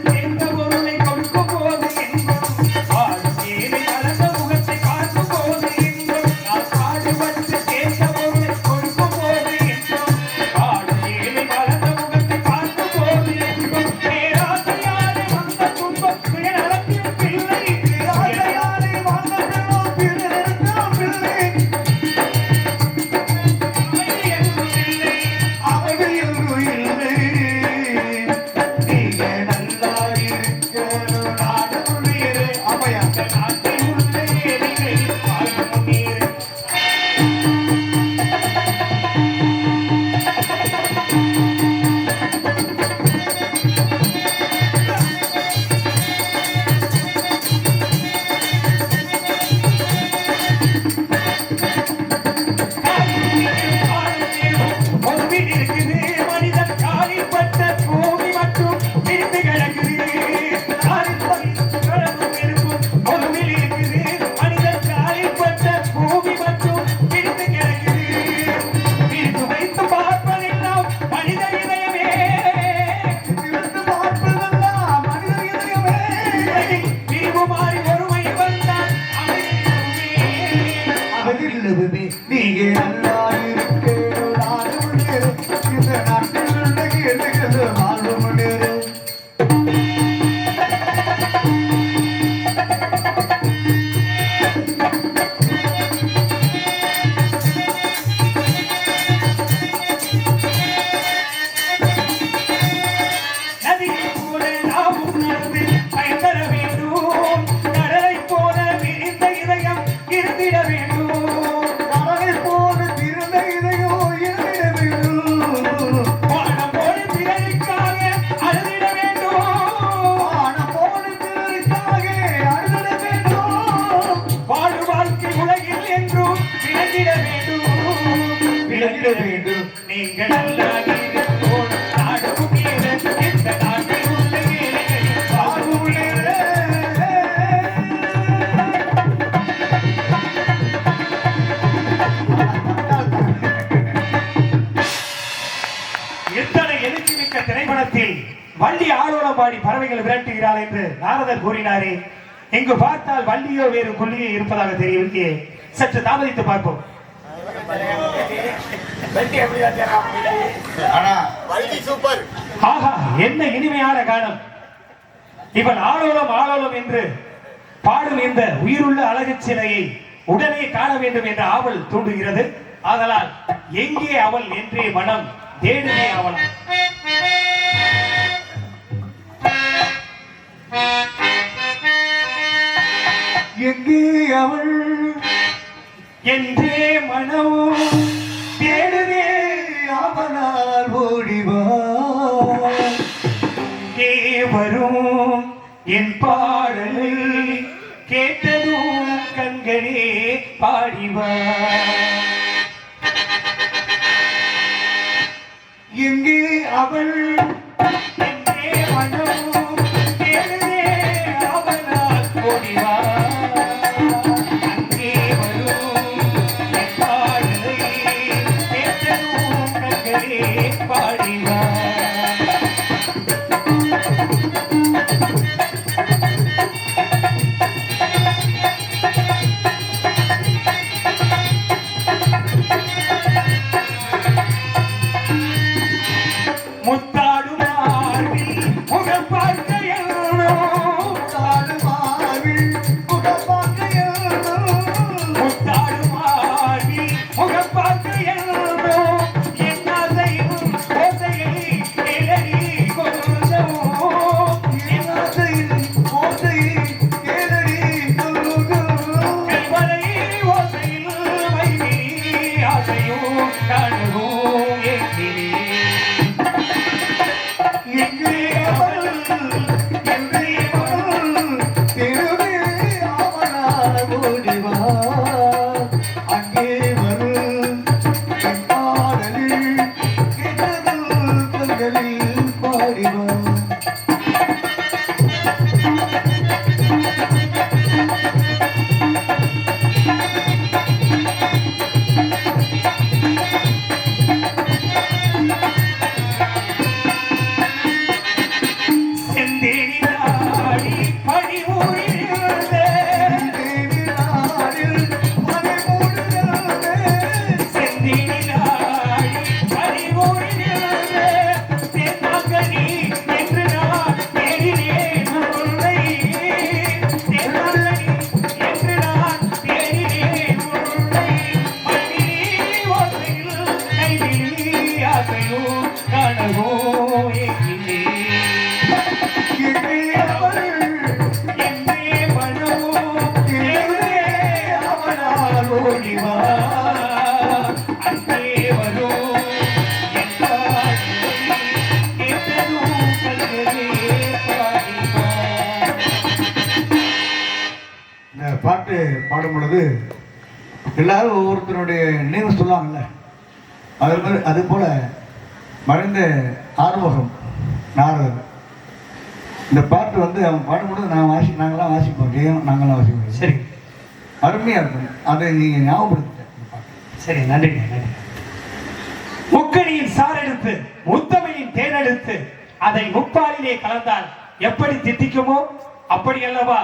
சேர்ந்த பொருளை கொடுக்கும் போது இன்பம் வாழும் ஏழை வளர்ந்த முகத்தை பார்க்கும் போது இன்பம் பாடுபட்டு சேர்ந்த பொருளை கொடுக்கும் போது இன்பம் வாழும் ஏழை வளர்ந்த முகத்தை பார்க்கும் போது இன்பம் பேராசையாலே வந்த துன்பம் சுயநலத்தில் பிள்ளை யாரை வாழ்ந்ததினோ திருநெடுந்தால் பிள்ளை அமைதி என்றும் இல்லை அமைதி என்று இல்லை நீங்க நல்லா இருக்கணும் நாடு முன்னேறு அமையா இந்த நாட்டில் உள்ள ஏழைகள் வாழ்வு முன்னேறு ஒரு வீடு இருக்குது மனிதன் காலிப்பட்ட பூமி மட்டும் பிரிந்து கிடக்குது ஒரு வீடு இருக்குது மனிதன் காலிப்பட்ட பூமி மட்டும் பிரிந்து கிடக்குது பிரித்து வைத்து பார்ப்பதெல்லாம் மனித இதயமே திறந்து பார்ப்பதெல்லாம் மனித இதயமே பிரிவு மாறி ஒருமை வந்தால் அதில்லவே நீங்க நல்லா இருக்கணும் நாடு முன்னேறு இந்த நாட்டில் உள்ள ஏழைகள் வாழ்வு முன்னேறு நதியை போல நாமும் நடந்து பயன்பெற வேண்டும் கடலை போல விரிந்த இதயம் இருந்திட வேண்டும் கடலை போல திறந்த இதயம் இருந்திட வேண்டும் வானம் போல பிறருக்காக அழுதிட வேண்டும் வானம் போல பிறருக்காக அழுதிட வேண்டும் வாழு வாழ்க்கை உலகில் என்றும் விளங்கிட வேண்டும் விளங்கிட வேண்டும் நீங்கள் நல்லா இருக்கோம் நாடு முன்னேற இந்த நாட்டில் உள்ள ஏழைகள் வாழ்வு முன்னேற வள்ளி ஆளோலமாடி பறவைகள் விரட்டுகிறாள் என்று நாரதர் கூறினாரே, இங்கு பார்த்தால் வள்ளியோ வேறு கொள்ளியோ இருப்பதாக தெரியவில்லையே. சற்று தாமதித்து பார்ப்போம். ஆஹா, என்ன இனிமையான கானம்! இவன் ஆளோலம் ஆளோலம் என்று பாடும் இந்த உயிருள்ள அழகு சிலையை உடனே காண வேண்டும் என்ற ஆவல் தூண்டுகிறது. ஆதலால் எங்கே அவள் என்றே மனம் தேடுமே அவள். எங்கே அவள் என்றே மனம் தேடுவே அவனால் ஓடிவா வரும் என் பாடலை கேட்டதும் கண்களே பாடிவா. எங்கே அவள் என்றே மனம் தேடுவே அவனால் ஓடிவா. அங்கே வரும் என் பாடலை கேட்டதும் கண்களே பாடிவா. பாட்டு பாடும் பொழுது எல்லாரும் ஒவ்வொருத்தருடைய நினைவு சொல்லுவாங்கல்ல, அது போல மறைந்த ஆறுமுகம் நாரதர் இந்த பாட்டு வந்து அவன் பாடும்பொழுது நாங்களாம் வாசிப்போம், நாங்களாம் வாசிப்போம். சரி, அருமையா இருக்கும். அதை நீங்க ஞாபகப்படுத்த. சரி, நன்றி. முக்கணியின் சார் எடுத்து முத்தமையின் தேன் எடுத்து அதை முப்பாலிலே கலந்தால் எப்படி தித்திக்குமோ அப்படி அல்லவா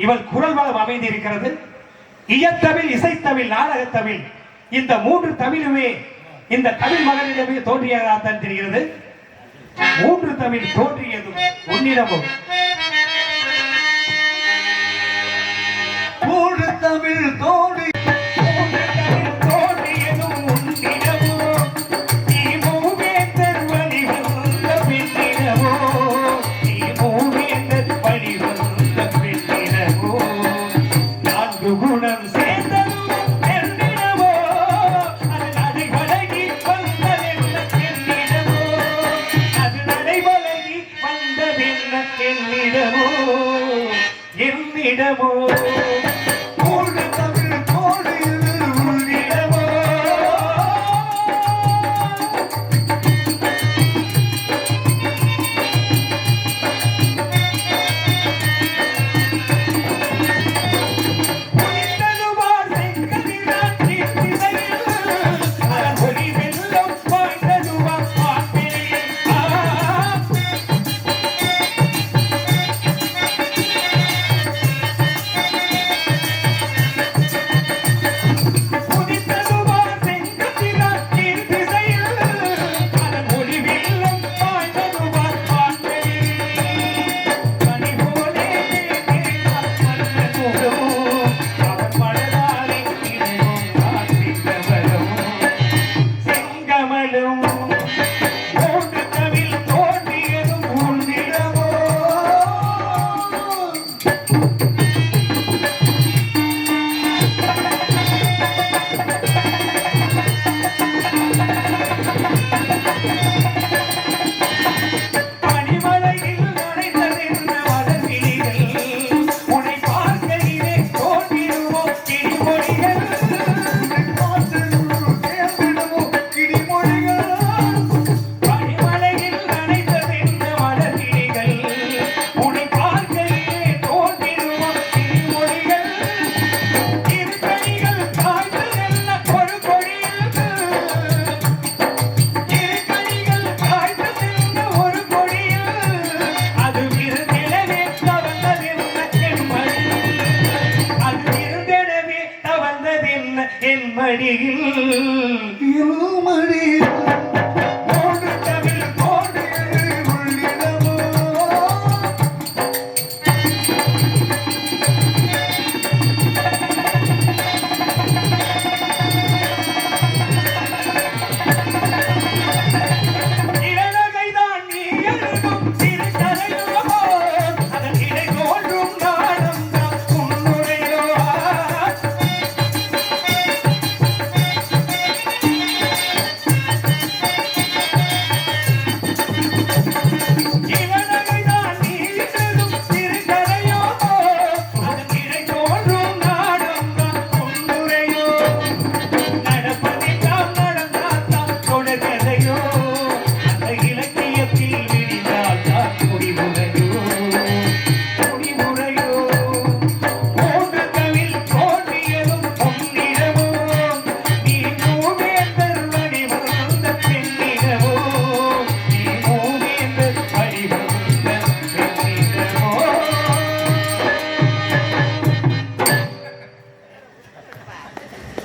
இவள் குரல் வளம் அமைந்திருக்கிறது. இயத்தமிழ், இசைத்தமிழ், நாடகத்தமிழ், இந்த 3 தமிழுமே இந்த தமிழ் மகனிடமே தோன்றியதாகத்தான் தெரிகிறது. 3 தமிழ் தோன்றியதும் உன்னிடமும். 3 தமிழ் தோன்றி என்னிடமோ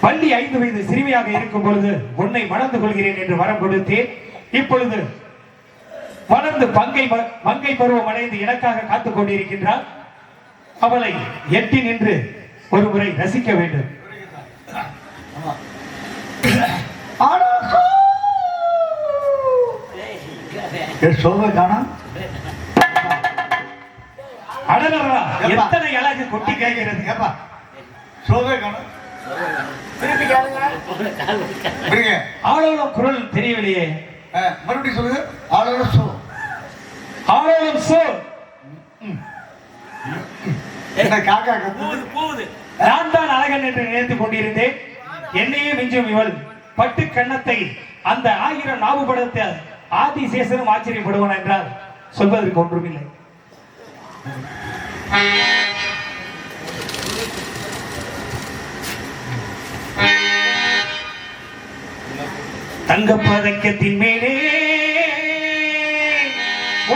பள்ளி 5 வயது சிறுமியாக இருக்கும் பொழுது உன்னை மணந்து கொள்கிறேன் என்று வரம் கொடுத்தேன். இப்பொழுது வளர்ந்து மங்கை பருவம் அடைந்து எனக்காக காத்துக் கொண்டிருக்கின்றார். அவளை எட்டி நின்று ஒரு முறை ரசிக்க வேண்டும். அடலா எத்தனை அழகு கொட்டி கேட்கிறது. ஆளோளம் குரல் தெரியவில்லையே. மறுபடியும் சொல்லுங்க. ஆளோளம் சோ. ஆளோளம் சோ. நான் தான் அழகன் என்று நினைத்துக் கொண்டிருந்தேன். என்னையே மிஞ்சும் இவள் பட்டு கண்ணத்தை அந்த 1000 நாவு படத்தை ஆதிசேஷனும் ஆச்சரியப்படுவான் என்றால் சொல்வதற்கு ஒன்றுமில்லை. தங்க பதக்கத்தின் மேலே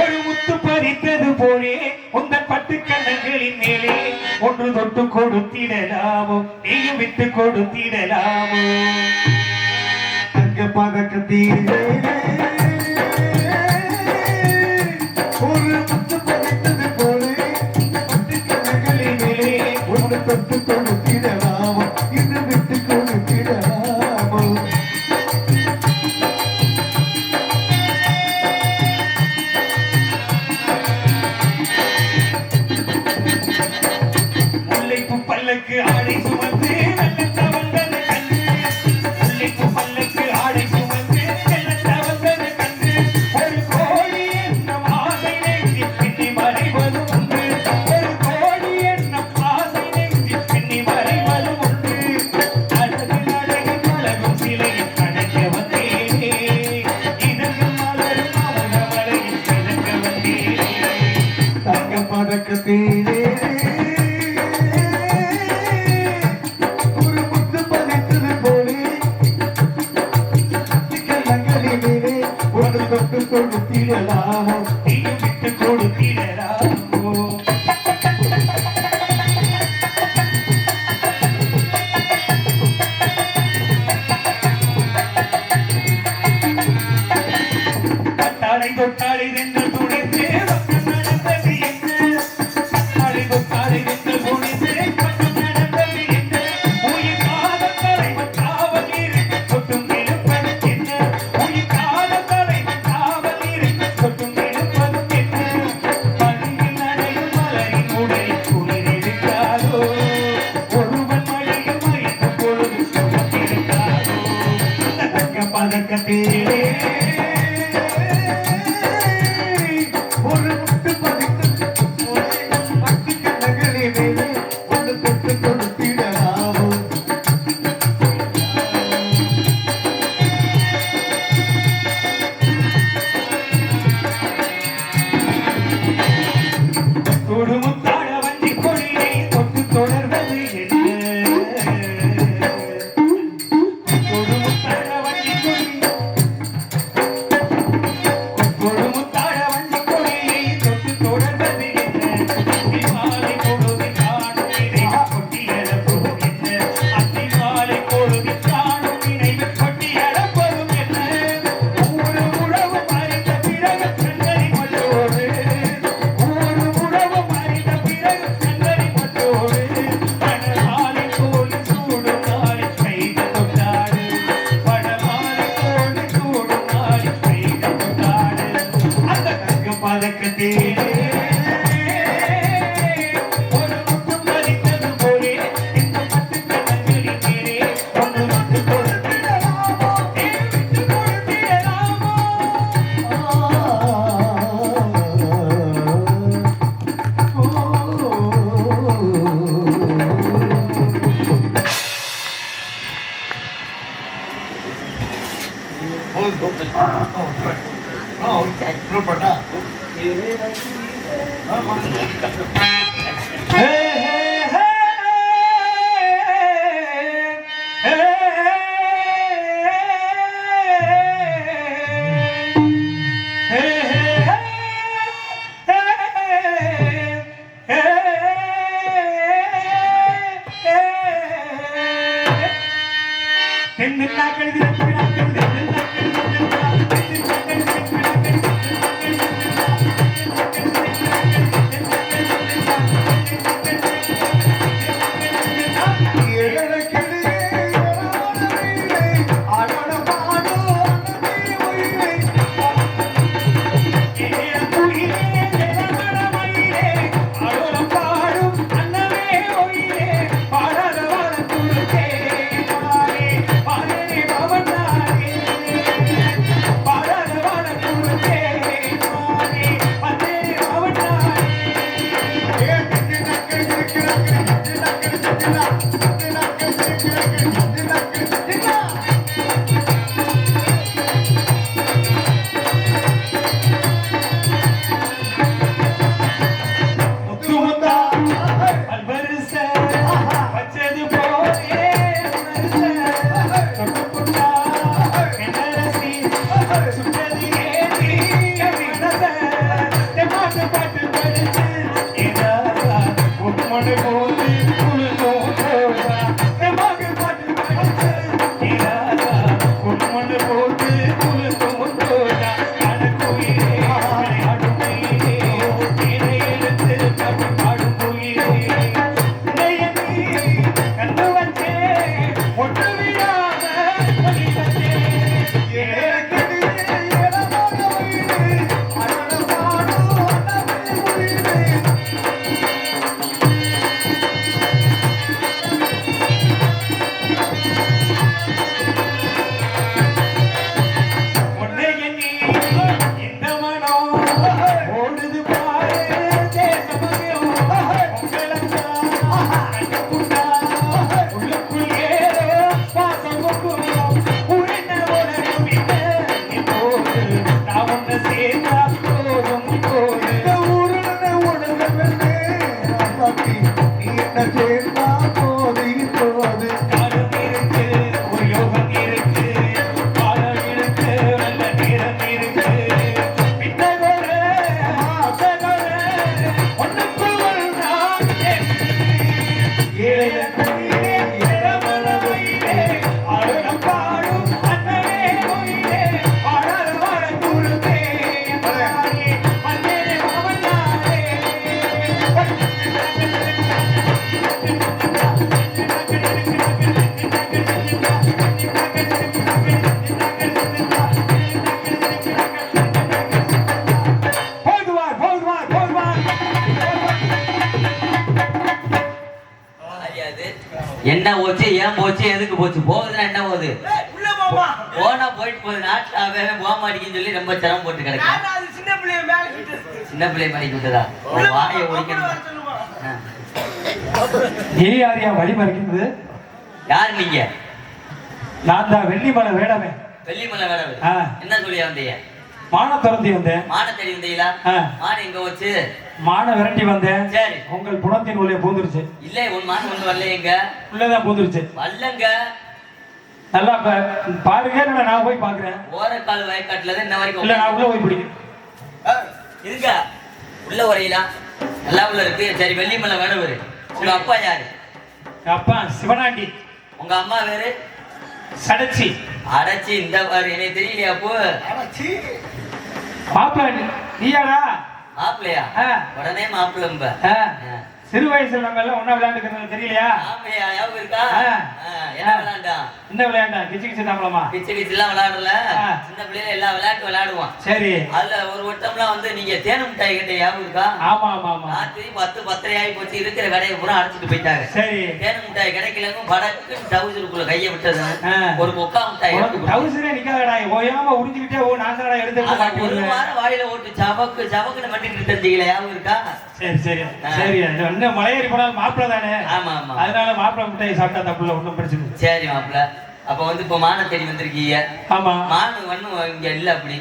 ஒரு முத்து பறித்தது போலே உங்கள் பட்டு கண்ணங்களின் மேலே ஒன்று தொட்டு கொடுத்திடலாமோ, நீயும் விட்டு கொடுத்திடலாமோ. தங்க பதக்கத்தின் ஒரு முத்து பறித்தது போலே பட்டு கண்ணங்களின் மேலே ஒன்று தொட்டு கொடுத்திடலாமோ, இன்னும் விட்டு கொடுத்திடலாமோ. பல்லக்கு ஆடை சுமந்து வெள்ளத்த வந்தது கண்டு, முல்லைக்கு பல்லக்கு ஆடை சுமந்து வெள்ளத்த வந்தது கண்டு, ஒரு கோழி என்னும் ஆசை நெஞ்சி பின்னி மறைவது உண்டு, ஒரு கோழி என்னும் ஆசை நெஞ்சி பின்னி மறைவது உண்டு. அழகு அழகு பழகும் சிலையில் அடைக்க வந்தேனே, இதற்கு மலரும் அவன மலையில் கிடக்க வந்தேனே. தங்க பதக்கத்திலே கொடுத்திடலாமோ, நீயும் விட்டு கொடுத்திடலாமோ. தட்டாடை தொட்டாடை என்று துணிந்து பக்கம் நடந்தது என்று, தட்டாடை தொட்டாடை என்று துணிந்து பக்கம் நடந்தது என்று, உயிர் காதல் தலைவன் காவல் இருக்கு தொட்டும் இருப்பது என்ன, உயிர் காதல் தலைவன் காவல் இருக்கு தொட்டும் இருப்பது என்ன. மழையில் நனையும் மலரின் உடலில் குளிர் இருக்காதோ, ஒருவன் மழையில் மயக்கும் பொழுது சுமத்திருக்காதோ. தங்க பதக்கத்திலே ஒரு முத்து பறித்தது போலே பட்டு கண்ணங்களின் மேலே ஒன்று தொட்டு கொடுத்திடலாமோ. தொடுமுத்தாழ வஞ்சி கொடியை தொட்டு தொடர்வது என்ன, தொடுமுத்தாழ வஞ்சி கொடி என்ன போச்சு ஏன் போச்சு எதுக்கு போச்சு போகுதுன்னா என்ன போகுது போனா போயிட்டு போகுது நாட்டுல அவன் போக மாட்டேங்குன்னு சொல்லி ரொம்ப சிரமம் போட்டு கிடக்கு சின்ன பிள்ளை மாதிரி விட்டதா வாயை ஒழிக்கணும் யாரையா வழி மறைக்கிறது யாரு நீங்க நான் தான் வெள்ளிமலை வேடமே வெள்ளிமலை வேடவே என்ன சொல்லியா வந்தீங்க மான துரத்தி வந்தேன் மான தேடி வந்தீங்களா மான எங்க வச்சு மான விரட்டி வந்தேன் சரி உங்கள் புணத்தின் உள்ளே பூந்துருச்சு இல்ல உன் மான ஒண்ணு வரல எங்க உள்ளதான் பூந்துருச்சு வரலங்க நல்லா பாருங்க நான் போய் பாக்குறேன் ஓரக்கால் வயக்காட்டுல இந்த வரைக்கும் இல்ல நான் உள்ள போய் பிடிக்கிறேன் இருங்க உள்ள வரையிலாம் நல்லா உள்ள இருக்கு சரி வெள்ளிமலை வேடவர் உங்க அப்பா யாரு அப்பா சிவனாண்டி உங்க அம்மா வேறு சடச்சி அடைச்சி இந்த பாரு எனக்கு தெரியலையா அப்போ மாப்பிள்ள நீயாடா மாப்பிள்ளையா உடனே மாப்பிள்ளம்ப சிறு வயசுல நம்ம எல்லாம் ஒண்ணா விளையாண்டுக்கிறது தெரியலையா ஆமையா ஞாபகம் இருக்கா என்ன விளையாண்டா இந்த விளையாண்டா கிச்சு கிச்சு தாமலமா கிச்சு கிச்சு எல்லாம் விளையாடல சின்ன பிள்ளைல எல்லா விளையாட்டு விளையாடுவான் சரி அதுல ஒரு வட்டம்லாம் வந்து நீங்க தேனு மிட்டாய் கிட்ட ஞாபகம் இருக்கா ஆமா ஆமா ஆமா ராத்திரி 10:30 ஆகி போச்சு இருக்கிற கடையை பூரா அடைச்சிட்டு போயிட்டாங்க சரி தேனு மிட்டாய் கிடைக்கலங்க படக்கு டவுசருக்குள்ள கையை விட்டது ஒரு கொக்கா மிட்டாய் டவுசரே நிக்காதடா ஓயாம உறிஞ்சிக்கிட்டே நாசடா எடுத்து ஒரு வாரம் வாயில ஓட்டு சபக்கு சபக்குன்னு மண்டிட்டு தெரிஞ்சுக்கல ஞாபகம் இருக்கா சரி சரி சரி இன்னும் மலையேறி போனால் மாப்பிள்ள தானே ஆமா ஆமா அதனால மாப்பிள்ள மிட்டாய் சாப்பிட்டா தப்புல ஒண்ணும் பிரச்சனை சரி மாப்பிள்ள அப்ப வந்து இப்ப மான தேடி வந்திருக்கீங்க ஆமா மானு ஒண்ணும் இங்க இல்ல அப்படி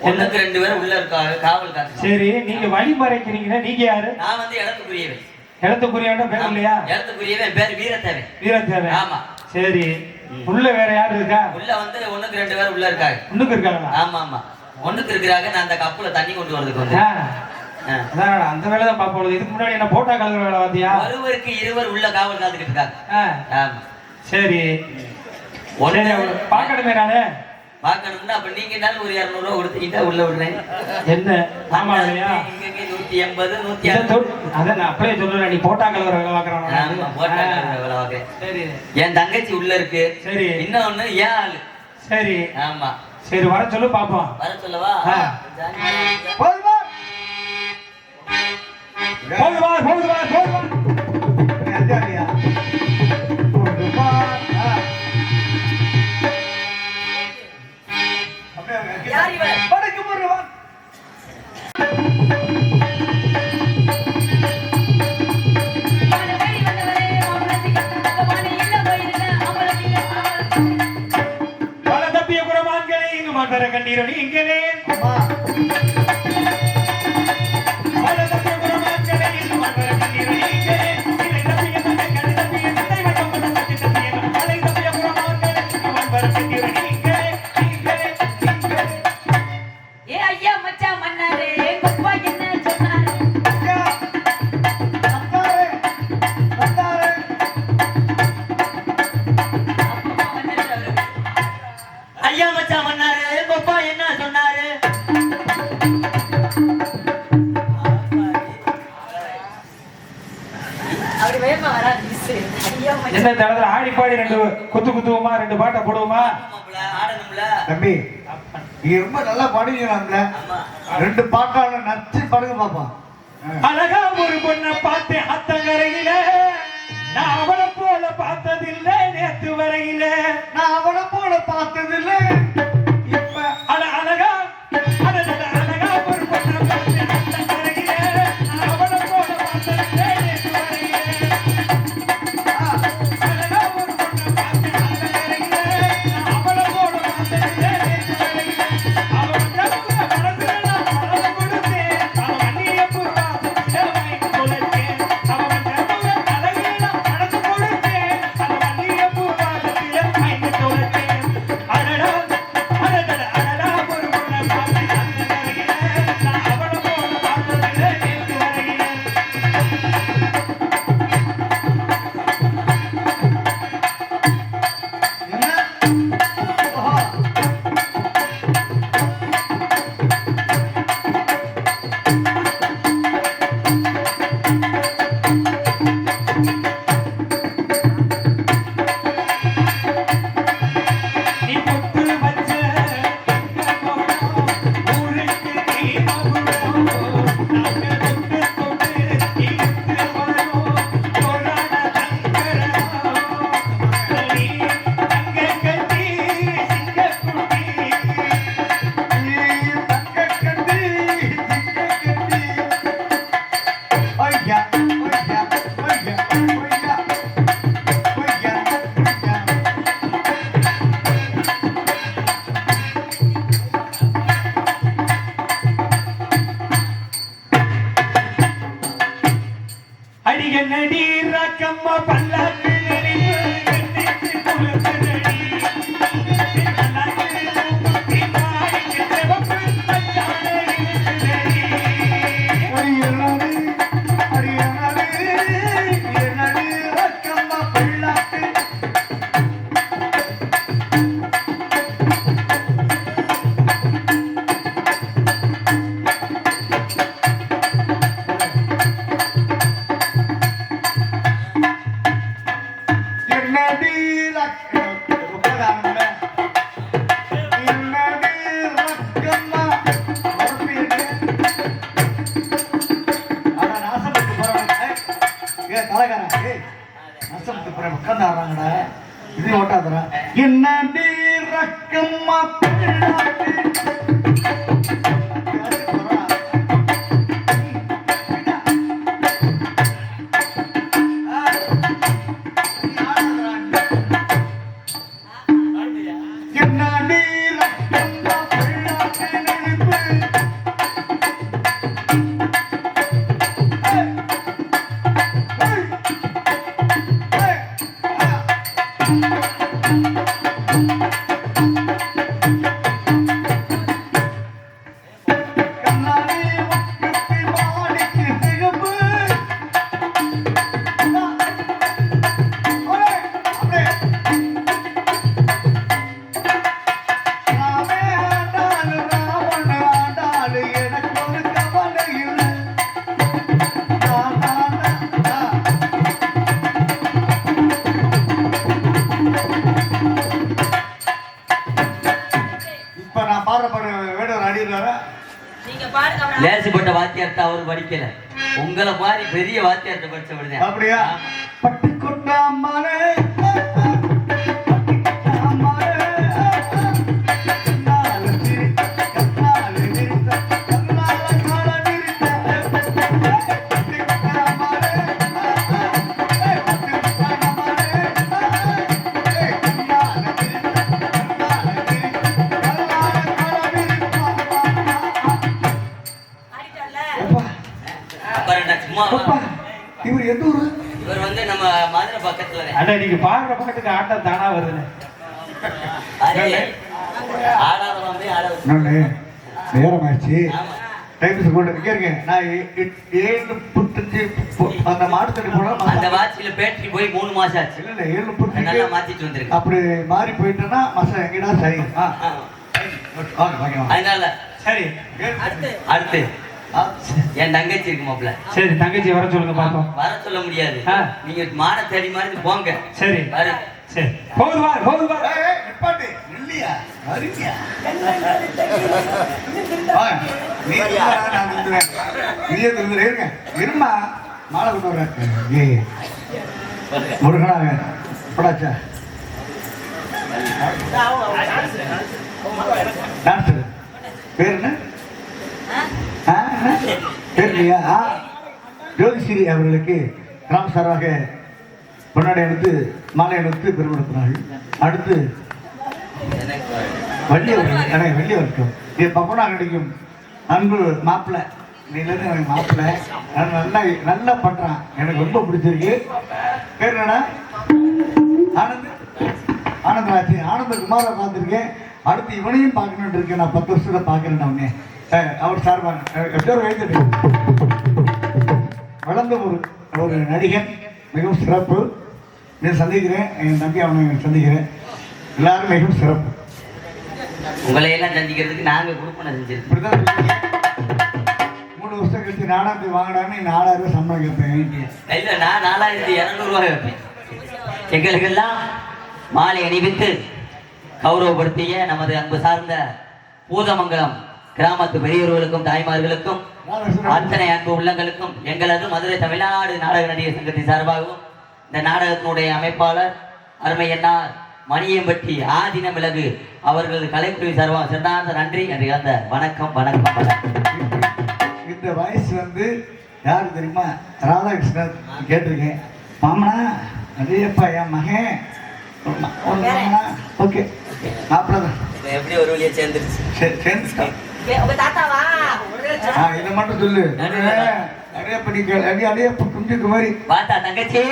ஒண்ணுக்கு 2 பேரும் உள்ள இருக்காங்க காவல் காத்து சரி நீங்க வழி மறைக்கிறீங்கன்னா நீங்க யாரு நான் வந்து இடத்துக்குரியவன் இடத்துக்குரியவன் பேர் இல்லையா இடத்துக்குரியவன் பேர் வீரத்தேவன் வீரத்தேவன் ஆமா சரி உள்ள வேற யாரு இருக்கா உள்ள வந்து ஒண்ணுக்கு 2 பேர் உள்ள இருக்காங்க ஒண்ணுக்கு இருக்காங்களா ஆமா ஆமா ஒண்ணுக்கு இருக்கிறாங்க நான் அந்த கப்புல தண்ணி கொண்டு வரதுக்கு வந்து அதான் அந்த வேலை தான் பாப்போம் இதுக்கு முன்னாடி என்ன போட்டா கலர் வேலை பார்த்தியா ஒருவருக்கு 2 உள்ள காவல் காத்துக்கிட்டு இருக்காங்க ஆமா சரி ஒண்ணு பார்க்கணுமே நானு பார்க்கணும்னா அப்ப நீங்க என்னாலும் ஒரு 200 ரூபா கொடுத்துக்கிட்டா உள்ள விடுறேன். என்ன ஆமா இல்லையா? இங்க 180 அதான் நான் அப்படியே சொல்றேன். நீ போட்டாங்கல்ல வேலை ஆமா, பார்க்கறான். போட்டாங்க வேலை பார்க்கறேன். சரி என் தங்கச்சி உள்ள இருக்கு. சரி. இன்னொன்னு ஏன் ஆளு. சரி ஆமா, சரி வர சொல்லு பாப்போம். வர சொல்லவா? போதுமா போதுவா போதுவா போதுவா. அஞ்சாரியா போதுமா யார் இவன்? படைக்கு போடுவா அவனை தேடி வந்தவரே, மாப்பிள்ளை கட்டணக்க பானை இல்ல போயிருங்க. அவளுக்கு இல்ல, அவளுக்கு பல தப்பிய குரமான்களே இங்கு மாட்டர கண்டீரோ நீங்களே. அம்மா பல தப்பிய குரமான்களே இங்கு மாட்டர கண்டீரோ நீங்களே. இலை தப்பிய தந்தை கடி தப்பிய தந்தை வட்டம் பல தப்பி தப்பிய அலை தப்பிய குரமான்களே இங்கு மாட்டர கண்டீரோ நீங்களே. ஏ ஐயா மச்சான் மன்னாரே, எங்க அப்பா என்ன சொன்னாரு? ஐயா வந்தாரே வந்தாரே அப்பா வந்துட்டாரு. ஐயா மச்சான் பண்ணாரு, கொப்பா என்ன சொன்னாரு? அவரு வேகமா வராது மிஸ். ஐயா மச்சான். என்ன தடவை ஆடி பாடி ரெண்டு குத்துவோமா, ரெண்டு பாட்டை போடுவோமா? ஆமாப்ல, ஆடணும்ல. தம்பி நீ ரொம்ப நல்லா பாடுவீங்களாம்ல ஆமா. 2 பாட்டால நச்சு பாடுங்க பாப்பா அழகா ஒரு பொண்ணை பார்த்தேன் அத்தங்கரையில, நான் அவளை போல பார்த்ததில்லை நேத்து வரையில. நான் அவனை போல பார்த்ததில்லை இப்ப அழகா அழகா ஒரு பொண்ணை பார்த்தேன் அத்தங்கரையில, நான் அவளை போல பார்த்ததில்லை நேத்து வரையில. அழகா ஒரு பொண்ணை பார்த்தேன் அத்தங்கரையில, நான் அவளை போல பார்த்ததில்லை நேத்து வரையில. அவன் கண்ணுல மனசுல நான் மலர கொடுத்தேன், அவன் அந்நிய பூவா வாங்கி தொலைத்தேன். அவன் கண்ணுல அழகில நான் மனசு கொடுத்தேன், அவன் அந்நிய பூவா வாங்கி தொலைத்தேன். அடடா அடடா அடடா ஒரு பொண்ணை பார்த்தேன் அத்தங்கரையில, நான் அவளை போல பார்த்ததில்லை நேத்து வரையில. என்ன ஆஹா. நீ பொட்டு வச்ச ஊருக்கு நீ மகுடம், நாங்க தொட்டு தொட்டு இழுத்து வரோம் பொறான தங்கரம். நீ தங்க கட்டி சிங்கக்குட்டி, நீ தங்க கட்டி ஐயா ஐயா ஐயா ஐயா ஐயா ஐயா அடிய நடி ரக்கம்மா பல்லாக்கு நெறிவு கண்ணிக்கு குலுக்குதடி. பல்லாக்கு மூக்குத்தி மாடிக்கு சிவப்பு தச்சான இழுக்குதடி. அரியனடி அரியனடி அரியனடி ரக்கம்மா பல்லாக்கு என்னடி ரக்கம் உபதானமே என்னடி ரக்கம்மா மறுபடியும் ஆனா நாசமத்து போறவன் ஏ தலைகாரன் ஏய் நாசமத்து போற உட்கார்ந்து ஆடுறாங்கடா இது ஓட்டாதடா என்னடி ரக்கம்மா பிள்ளாட்டு என்னடி ரக்கம்மா பிள்ளாட்டு நினைப்பு லேசுப்பட்ட வாத்தியார்த்த அவர் படிக்கல, உங்களை மாதிரி பெரிய வாத்தியார்த்த படிச்ச விடுதேன். அப்படியா? பட்டுக்கொண்டா அம்மானே அப்புறம் என்ன சும்மா இவர் எந்த ஊரு? இவர் வந்து நம்ம மதுரை பக்கத்துல அண்ணா நீங்க பாடுற பாட்டுக்கு ஆட்டம் தானா வருதுண்ணே. ஆடாதவன் போய் ஆடாது. நானு நேரமாச்சு. ஆமா. டைம்ஸ் கூட இங்க இருக்கேன். நான் 7:35 அந்த மாடுத்தடி போனா அந்த வாட்சியில பேட்டரி போய் 3 மாசம் ஆச்சு. இல்ல இல்ல 7:35 நல்லா மாத்திட்டு வந்திருக்கு. அப்படி மாறி போயிட்டேன்னா மசம் எங்கடா சரி. வாங்க வாங்க. அதனால சரி அடுத்து என் தங்கச்சி இருக்கு மாப்ள. சரி தங்கச்சி வர சொல்லுங்க பாப்போம். வர சொல்ல முடியாது, ஆ. நீங்க மான தேடி மாதிரி போங்க. சரி வரு. சரி போது வா. நிப்பாட்டு இல்லையா அறிவியா வாங்க. நீ நான் நின்றுவேன். நீயே நின்று இருங்க. இருமா மாலை கொண்டு வர்றேன். ஏய் முருகனாக படாச்சா டான்ஸர் பேர் என்ன? தெரியலையா? ஜோதிஸ்ரீ அவர்களுக்கு கிராம சார்பாக பொன்னாடை எடுத்து மாலை எடுத்து பெருமைப்படுத்தினார்கள். அடுத்து வெள்ளி வர்க்கம் இது பப்பனா கிடைக்கும் அன்பு மாப்பிள்ளை. நீலேருந்து எனக்கு மாப்பிள்ளை நல்லா பண்றான், எனக்கு ரொம்ப பிடிச்சிருக்கு. பேர் என்னடா? ஆனந்தராஜ். ஆனந்தகுமாரை பார்த்துருக்கேன். அடுத்து இவனையும் பார்க்கணுன்னு இருக்கேன். நான் 10 வருஷத்தை பார்க்கறேன். அவனே அவர் சார்பாக எப்படியும் வைத்து வளர்ந்த ஒரு நடிகன், மிகவும் சிறப்பு. நீ சந்திக்கிறேன், என் தம்பி அவனை சந்திக்கிறேன். எல்லாரும் மிகவும் சிறப்பு. உங்களை எல்லாம் சந்திக்கிறதுக்கு நாங்க குடுப்பனை செஞ்சிருக்கோம். இப்படிதான் 3 வருஷம் கழிச்சு நானா போய் வாங்கினான்னு 4000 ரூபாய் சம்பளம் கேட்பேன். இல்ல நான் 4200 ரூபாய் வைப்பேன். எங்களுக்கெல்லாம் மாலை அணிவித்து கௌரவப்படுத்திய நமது அன்பு சார்ந்த பூதமங்கலம் கிராமத்து பெரியவர்களுக்கும் தாய்மார்களுக்கும் அத்தனை அன்பு உள்ளங்களுக்கும் எங்களது மதுரை தமிழ்நாடு நாடக நடிகர் சங்கத்தின் சார்பாகவும் இந்த நாடகத்தினுடைய அமைப்பாளர் அருமையன்னார் மணியம்பட்டி ஆதின மிளகு அவர்களது கலைக்குழு சார்பாக சிறந்த நன்றி என்று கலந்த வணக்கம் வணக்கம் வணக்கம். இந்த வயசு வந்து யாரு தெரியுமா? ராதாகிருஷ்ணன் கேட்டிருக்கேன். மாமனா அதேப்பா என் மகன். ஓகே மாப்பிள்ளதான் எப்படி ஒரு வழியா சேர்ந்துருச்சு. சரி சேர்ந்துட்டான். இதை மட்டும் சொல்லு. அடையப்ப நீ அடையப்ப குஞ்சுக்கு மாதிரி வாத்தா தங்கச்சி.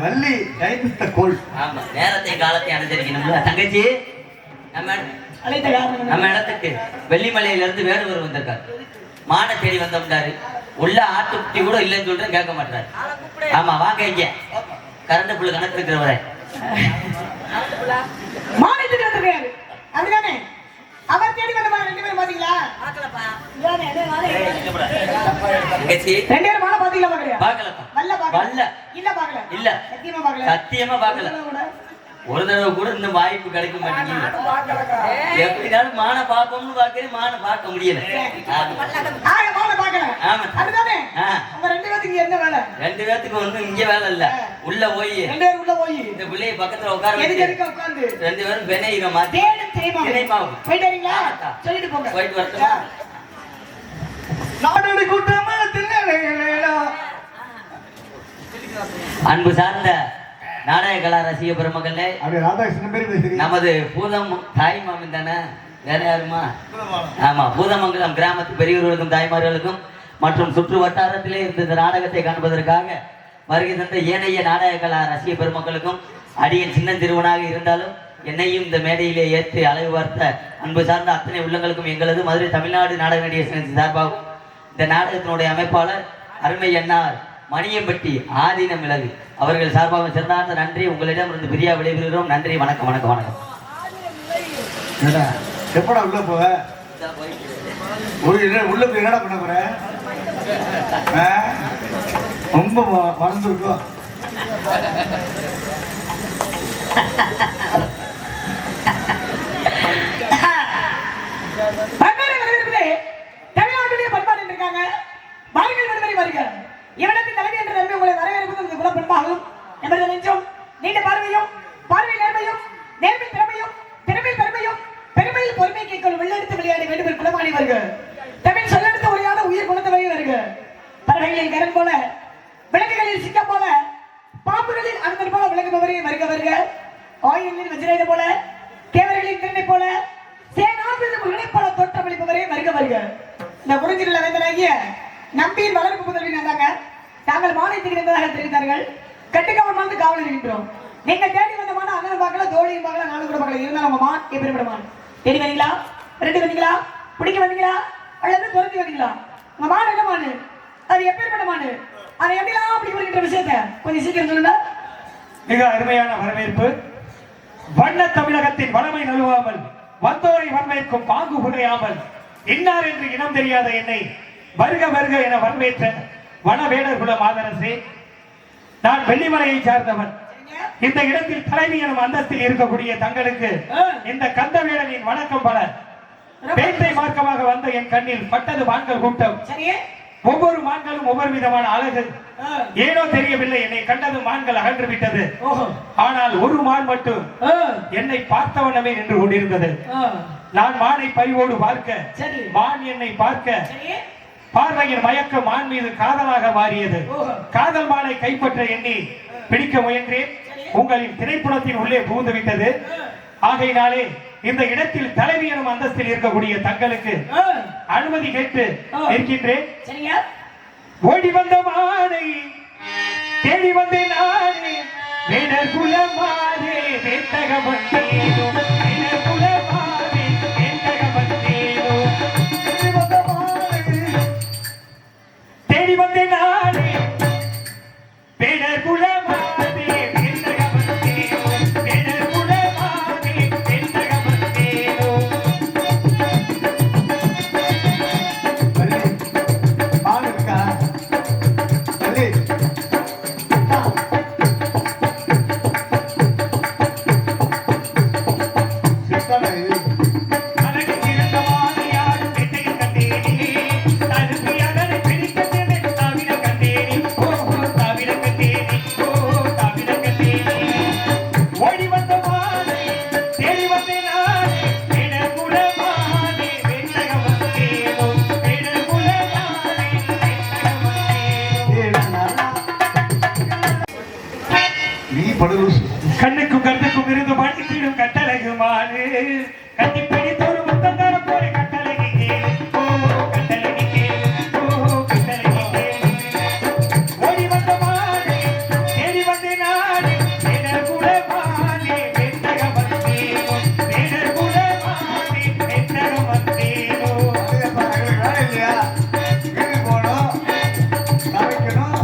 வள்ளி கைப்பித்த கோள். ஆமா, நேரத்தையும் காலத்தையும் அனுசரிக்கணும்ல தங்கச்சி. நம்ம இடத்துக்கு வெள்ளிமலையில இருந்து வேடுவர் வந்திருக்காரு. மான தேடி வந்தோம்னாரு. உள்ள ஆட்டுக்குட்டி கூட இல்லைன்னு சொல்றேன், கேட்க மாட்டாரு. ஆமா வாங்க இங்க கரண்ட் புள்ள கணக்கு இருக்கிறவரை மாநிலத்துக்கு வந்திருக்காரு. அதுதானே அவர் தேடி வந்த மாதிரி 2 பேரும் பாத்தீங்களா? தங்கச்சி 2 பேரும் மான பாத்தீங்களா? பாக்கலப்பா. வல்ல இல்ல பாக்கல. இல்ல சத்தியமா பாக்கல. சத்தியமா பாக்கல. ஒரு தடவை கூட இந்த வாய்ப்பு கிடைக்க மாட்டேங்குது. எப்படினாலும் மான பாப்போம்னு பாக்குறேன், மான பார்க்க முடியல. ஆமா அதுதானே உங்க 2 பேருக்கு என்ன வேலை? 2 பேத்துக்கு ஒண்ணும் இங்க வேலை இல்ல. உள்ள போய் 2 பேரும் உள்ள போய் இந்த பிள்ளைய பக்கத்துல உட்கார எதுக்கு வச்சு உட்கார்ந்து 2 பேரும் பெனையிற மாதிரி தெரியுமா? போயிட்டீங்களா? சொல்லிட்டு போங்க. போயிட்டு வரட்டுமா? நாடோடி கூட்டமா திண்ணேடா. அன்பு சார்ந்த நாடக கலா ரசிக பெருமக்களே, அப்படியே ராதாகிருஷ்ணன் பேர் பேசுறீங்க. நமது பூதம் தாய் மாமன் தானே, வேற யாருமா? ஆமா, பூதமங்கலம் கிராமத்து பெரியவர்களுக்கும் தாய்மார்களுக்கும் மற்றும் சுற்று வட்டாரத்திலே இந்த நாடகத்தை காண்பதற்காக வருகை தந்த ஏனைய நாடக கலா ரசிக பெருமக்களுக்கும் அடியன் சின்ன திருவனாக இருந்தாலும் என்னையும் இந்த மேடையிலே ஏற்றி அழகு பார்த்த அன்பு சார்ந்த அத்தனை உள்ளங்களுக்கும் எங்களது மதுரை தமிழ்நாடு நாடக நடிகர் சங்கத்தின் சார்பாகவும் இந்த நாடகத்தினுடைய அமைப்பாளர் அருமை என்னார் மணியம்பட்டி ஆதீனம் விலகு அவர்கள் சார்பாக சிறந்தார்ந்த நன்றி. உங்களிடம் இருந்து பிரியா விடைபெறுகிறோம். நன்றி. வணக்கம் வணக்கம் வணக்கம். எப்படா உள்ள போவ? உள்ள போய் என்னடா பண்ண போற? ரொம்ப வளர்ந்துருக்கும். தமிழ்நாட்டுடைய பண்பாடு இருக்காங்க. வாருங்கள் விடுதலை வருக. இவனுக்கு தலைமை என்ற நன்மை உங்களை வரவேற்பது குலப்பண்பாகும். எமது நெஞ்சம் நீண்ட பார்வையும் பார்வையில் நேர்மையும் நேர்மையில் திறமையும் திறமையில் பெருமையும் பெருமையில் பொறுமை கேட்கும் வெள்ளெடுத்து விளையாடி வேண்டும் குலமாடி வருக. தமிழ் சொல்லெடுத்த உரையான உயிர் குணத்தை வழி வருக. பறவைகளில் கரண் போல விலங்குகளில் சிங்கம் போல பாம்புகளில் அனுமதி போல விளங்குபவரே வருக வருக. ஆயுதங்களில் வஜ்ராயுத போல தேவர்களின் திறனை போல போல தோற்றமளிப்பவரே வருக வருக. இந்த குறிஞ்சில வேந்தனாகிய நம்பியின் வளர்ப்பு புதல்வி நாங்க நாங்கள் மானியத்துக்கு இருந்ததாக தெரிவித்தார்கள். கட்டுக்காவல் வந்து காவல் இருக்கின்றோம். நீங்க தேடி வந்த மான அண்ணன் பார்க்கல தோழியும் பார்க்கல நானும் கூட பார்க்கல. இருந்தாலும் உங்க மான் எப்படிப்படமான் தேடி வந்தீங்களா? ரெண்டு வந்தீங்களா? பிடிக்க வந்தீங்களா? அல்லது துரத்தி வந்தீங்களா? உங்க மான் என்ன மானு? அது எப்படிப்படமானு? அதை எப்படிலாம் அப்படி வருகின்ற விஷயத்த கொஞ்சம் சீக்கிரம் சொல்லுங்க. மிக அருமையான வரவேற்பு. வண்ண தமிழகத்தின் வளமை நழுவாமல் வந்தோரை வரவேற்கும் பாங்கு குறையாமல் இன்னார் என்று இனம் தெரியாத என்னை வருக வருக என வரவேற்ற வனவேடர் குல மாதரசே, நான் வெள்ளிமலையை சார்ந்தவன். இந்த இடத்தில் தலைவி எனும் அந்தஸ்தில் இருக்கக்கூடிய தங்களுக்கு இந்த கந்தவேடனின் வணக்கம் பல. பேட்டை மார்க்கமாக வந்த என் கண்ணில் பட்டது மான்கள் கூட்டம். ஒவ்வொரு மான்களும் ஒவ்வொரு விதமான அழகு. ஏனோ தெரியவில்லை, என்னை கண்டது மான்கள் அகன்று விட்டது. ஆனால் ஒரு மான் மட்டும் என்னை பார்த்தவனமே நின்று கொண்டிருந்தது. நான் மானை பறிவோடு பார்க்க, மான் என்னை பார்க்க, பார்வையின் மயக்க மான் மீது காதலாக மாறியது. காதல் மானை கைப்பற்ற எண்ணி பிடிக்க முயன்றேன். உங்களின் திரைப்படத்தின் உள்ளே புகுந்து விட்டது. ஆகையினாலே இந்த இடத்தில் தலைவி எனும் அந்தஸ்தில் இருக்கக்கூடிய தங்களுக்கு அனுமதி கேட்டு இருக்கின்றேன். ஓடி வந்த மானை தேடி வந்த நானே வேடர் குலமானே வேட்டகமட்டேனோ வேடர் குலமானே வேட்டகமட்டேனோ தேடி வந்த நானே வேடர் குலமானே வேட்டகமட்டேனோ வேடர் குலமானே வேட்டகமட்டேனோ. மான் இருக்கா? கண்ணுக்கும் கருத்துக்கும் இருந்து படித்திடும் கட்டழகுமாறு கட்டி பிடித்தொரு முத்தம் தர போல கட்டழகி கட்டழகி ஓடி வந்த மாறே தேடி வந்த நாடு வேடர் குலமானே வேட்டகமட்டேனோ வேடர் குலமானே வேட்டகமட்டேனோ. இல்லையா? வீட்டுக்கு போனோம், சமைக்கணும்.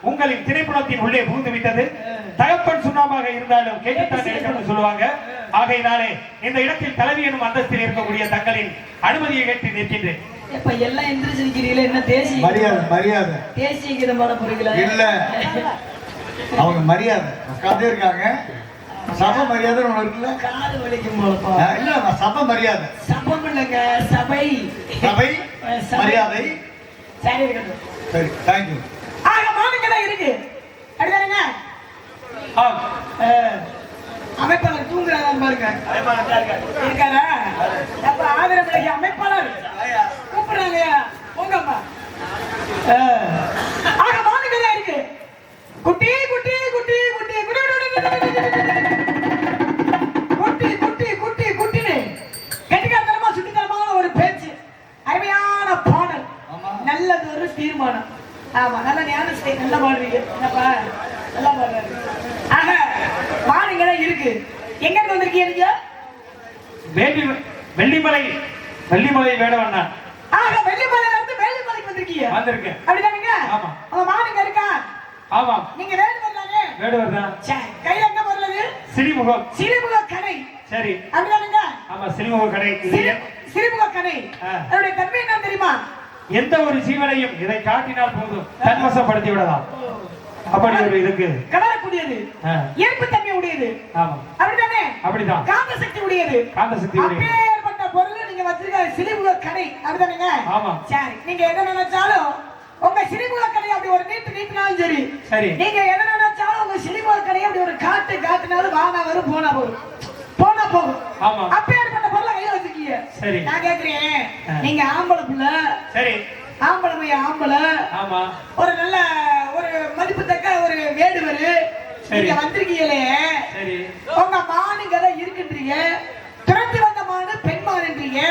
உங்களின் திரைப்படத்தின் உள்ளே புகுந்து விட்டது. தகப்பன் சுண்ணாமாக இருந்தாலும் கேட்டுத்தான் எடுக்கணும்னு சொல்லுவாங்க. ஆகையினாலே இந்த இடத்தில் தலைவி எனும் அந்தஸ்தில் இருக்கக்கூடிய தங்களின் அனுமதியை கேட்டு நிற்கின்றேன். இப்ப எல்லாம் எந்திரிச்சிருக்கிறீங்களே, என்ன தேசிய மரியாதை மரியாதை தேசிய கீதம் பாட போறீங்களா? இல்ல, அவங்க மரியாதை உட்கார்ந்தே இருக்காங்க. சபை மரியாதை ஒண்ணு இருக்குல்ல, காது வலிக்கும் போலப்பா. இல்ல சபை மரியாதை. சபம் இல்லைங்க, சபை சபை மரியாதை. சரி இருக்கட்டும். சரி, தேங்க்யூ. ஆக மாமிங்க தான் இருக்கு. அப்படிதானங்க? அமைப்பாளர் தூங்குறாங்க பாருங்க. இருக்காரா? அப்ப ஆதரவு அமைப்பாளர் கூப்பிடுறாங்க. போங்கம்மா. ஆக மானுங்களா இருக்கு. குட்டி குட்டி குட்டி குட்டி குட்டி குட்டி குட்டி குட்டின்னு கெட்டிக்காரமா சுட்டித்தரமான ஒரு பேச்சு, அருமையான பாடல், நல்லது ஒரு தீர்மானம். ஆமா, நல்ல ஞானஸ்தே, நல்லா பாடுறீங்க. என்னப்பா நல்லா பாடுறாரு. ஆக மானுங்களா இருக்கு. எங்க இருந்து வந்திருக்கீங்க? வெள்ளிமலை வேடவண்ணா. ஆக வெள்ளிமலையில இருந்து வேலுமலைக்கு வந்திருக்கீங்க. வந்திருக்கேன். அப்படிதானுங்க? ஆமா. அவ மானுங்க இருக்கா? ஆமா. நீங்க வேடு வரலானே? வேடுவர் தான். சரி, கையில என்ன வரலது? சிறிமுகம். சிறுமுக கடை. சரி. அப்படிதானுங்க? ஆமா, சிறிமுக கடை. சிறுமுக கடை. அதோட தன்மை என்ன தெரியுமா? எந்த ஒரு ஜீவனையும் இதை காட்டினால் போதும் தன்வசப்படுத்தி விடலாம். அப்படி ஒரு இருக்கு. கவரக்கூடியது, ஈர்ப்பு தன்மை உடையது. ஆமா, அப்படிதானே? அப்படிதான். காந்த சக்தி உடையது. காந்த சக்தி உடையது. அப்பேற்பட்ட பொருள் நீங்க வச்சிருக்க சிறுமுக கடை. அப்படிதானேங்க? ஆமா. சரி, நீங்க என்ன நினைச்சாலும் உங்க சிறுமுக கடை அப்படி ஒரு நீட்டினாலும் சரி. சரி. நீங்க என்ன நினைச்சாலும் உங்க சிறுமுக கடை அப்படி ஒரு காட்டினாலும் வானா வரும், போனா போகும், போனா போகும். ஆமா. அப்பேற்பட்ட பொருளை கையில வச்சிருக்கீங்க. சரி. நான் கேக்குறேன், நீங்க ஆம்பளை புள்ள. சரி. ஆம்பளை ஆம்பளை. ஆமா. ஒரு நல்ல ஒரு மதிப்பு தக்க ஒரு வேடுவரு நீங்க வந்திருக்கீங்களே. சரி. உங்க மானுங்க தான் இருக்குன்றீங்க, துரத்தி வந்த மானு பெண் மானுன்றீங்க.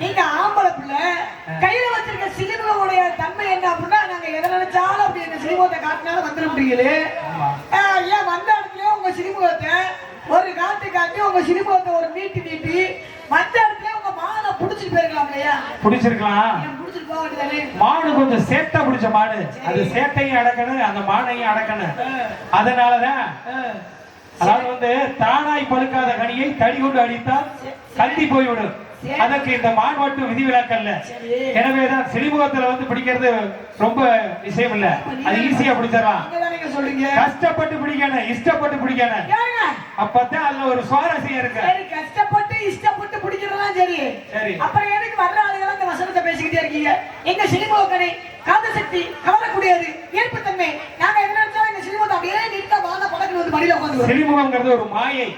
நீங்க ஆம்பளை பிள்ளை, கையில வச்சிருக்க சிலிமுகவுடைய தன்மை என்ன அப்படின்னா, நாங்க எதை நினைச்சாலும் அப்படி எங்க சிலிமுகத்தை காட்டினாலும் வந்துருப்பீங்களே. ஏன் வந்த இடத்துல உங்க சிலிமுகத்தை ஒரு காட்டி உங்க சிலிமுகத்தை ஒரு நீட்டி மற்ற இடத்துல உங்க மானை புடிச்சிட்டு போயிருக்கலாம் இல்லையா? புடிச்சிருக்கலாம். புடிச்சிட்டு போக வேண்டியதானே? மாடு கொஞ்சம் சேட்டை பிடிச்ச மாடு, அது சேட்டையும் அடக்கணும், அந்த மானையும் அடக்கணும். அதனாலதான் அதாவது தானாய் பழுக்காத கனியை தடி கொண்டு அடித்தால் கல்வி போய்விடும். அதற்கு இந்த மான் மட்டும் விதிவிலக்கல்ல. எனவேதான் சிறுமுகத்துல பிடிக்கிறது ரொம்ப விஷயம் இல்ல, அது ஈஸியா பிடிச்சிடலாம். கஷ்டப்பட்டு பிடிக்கணும், இஷ்டப்பட்டு பிடிக்கணும், அப்பதான் அதுல ஒரு சுவாரஸ்யம் இருக்கு. கஷ்டப்பட்டு இஷ்டப்பட்டு பிடிக்கிறதெல்லாம் சரி. சரி. அப்புறம் எனக்கு வர்ற ஆளுகள் இந்த வசனத்தை பேசிக்கிட்டே இருக்கீங்க. எங்க சினிமா கடை காந்த சக்தி கவரக்கூடியது, ஈர்ப்பு தன்மை. நாங்க என்ன நினைச்சாலும் எங்க சினிமா அப்படியே நீட்டா வாங்க படத்துல வந்து மடியில உட்காந்து. சினிமாங்கிறது ஒரு மாயை,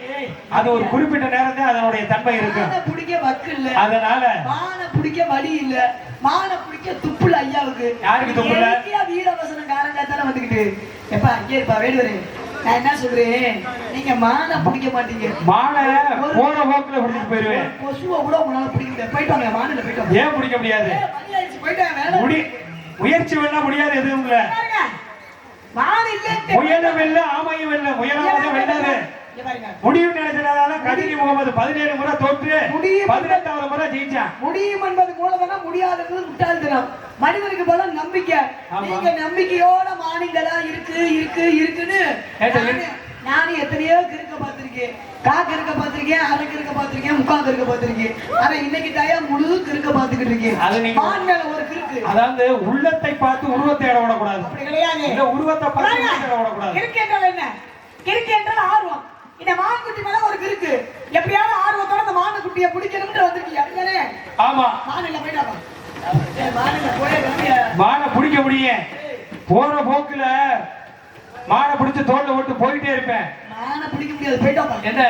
அது ஒரு குறிப்பிட்ட நேரத்துல அதனுடைய தன்மை இருக்கு. பிடிக்க வக்கு இல்ல, அதனால மான பிடிக்க வழி இல்ல, மான பிடிக்க துப்புல ஐயாவுக்கு. யாருக்கு துப்புல? வீர வசனம் காரங்காத்தால வந்துகிட்டு எப்பா இங்கே இருப்பா வேடுவரே. நான் என்ன சொல்றேன், நீங்க மான பிடிக்க மாட்டீங்க. மான போற போக்குல பிடிச்சிட்டு போயிருவேன். கொசுவை கூட உங்களால பிடிக்க முடியாது. போயிட்டு வாங்க, மானில போயிட்டு வாங்க. ஏன் பிடிக்க முடியாது? முயற்சி வேணா முடியாது, எதுவும் இல்ல. முயலும் இல்ல, ஆமையும் இல்ல, முயலாத வெல்லாது. முடியும் நினைச்சதால கதிரி முகமது 17 முறை தோற்று 18வது முறை ஜெயிச்சான். முடியும் என்பது மூலதனம், முடியாதது முட்டாள்தனம். மனிதனுக்கு போல நம்பிக்கை. நீங்க நம்பிக்கையோட மானிங்களா இருக்கு இருக்கு இருக்குன்னு நானும் எத்தனையோ கிறுக்க பார்த்திருக்கேன். காக்கு இருக்க பார்த்திருக்கேன், அரைக்கு இருக்க பார்த்திருக்கேன், முக்காக்கு இருக்க பார்த்திருக்கேன். ஆனா இன்னைக்கு தாயா முழு கிறுக்க பார்த்துக்கிட்டு இருக்கேன். மான் மேல ஒரு கிறுக்கு. அதாவது உள்ளத்தை பார்த்து உருவத்தை இட விடக்கூடாது. அப்படி கிடையாது. இல்ல உருவத்தை பார்த்து இட விடக்கூடாது. கிறுக்கு என்றால் என்ன? கிறுக்கு என்றால் ஆர்வம். இந்த மான் குட்டி மேல ஒரு கிறுக்கு. எப்படியாவது ஆர்வத்தோட அந்த மான் குட்டியை பிடிக்கணும்னு வந்திருக்கீங்க. அப்படிதானே? ஆமா. மானில போயிடாமா? மானில போய் மானை பிடிக்க முடியும். போற போக்குல மானை பிடிச்சு தோல்ல விட்டு போயிட்டே இருப்பேன். மானை பிடிக்க முடியாது, போயிட்டாமா? என்ன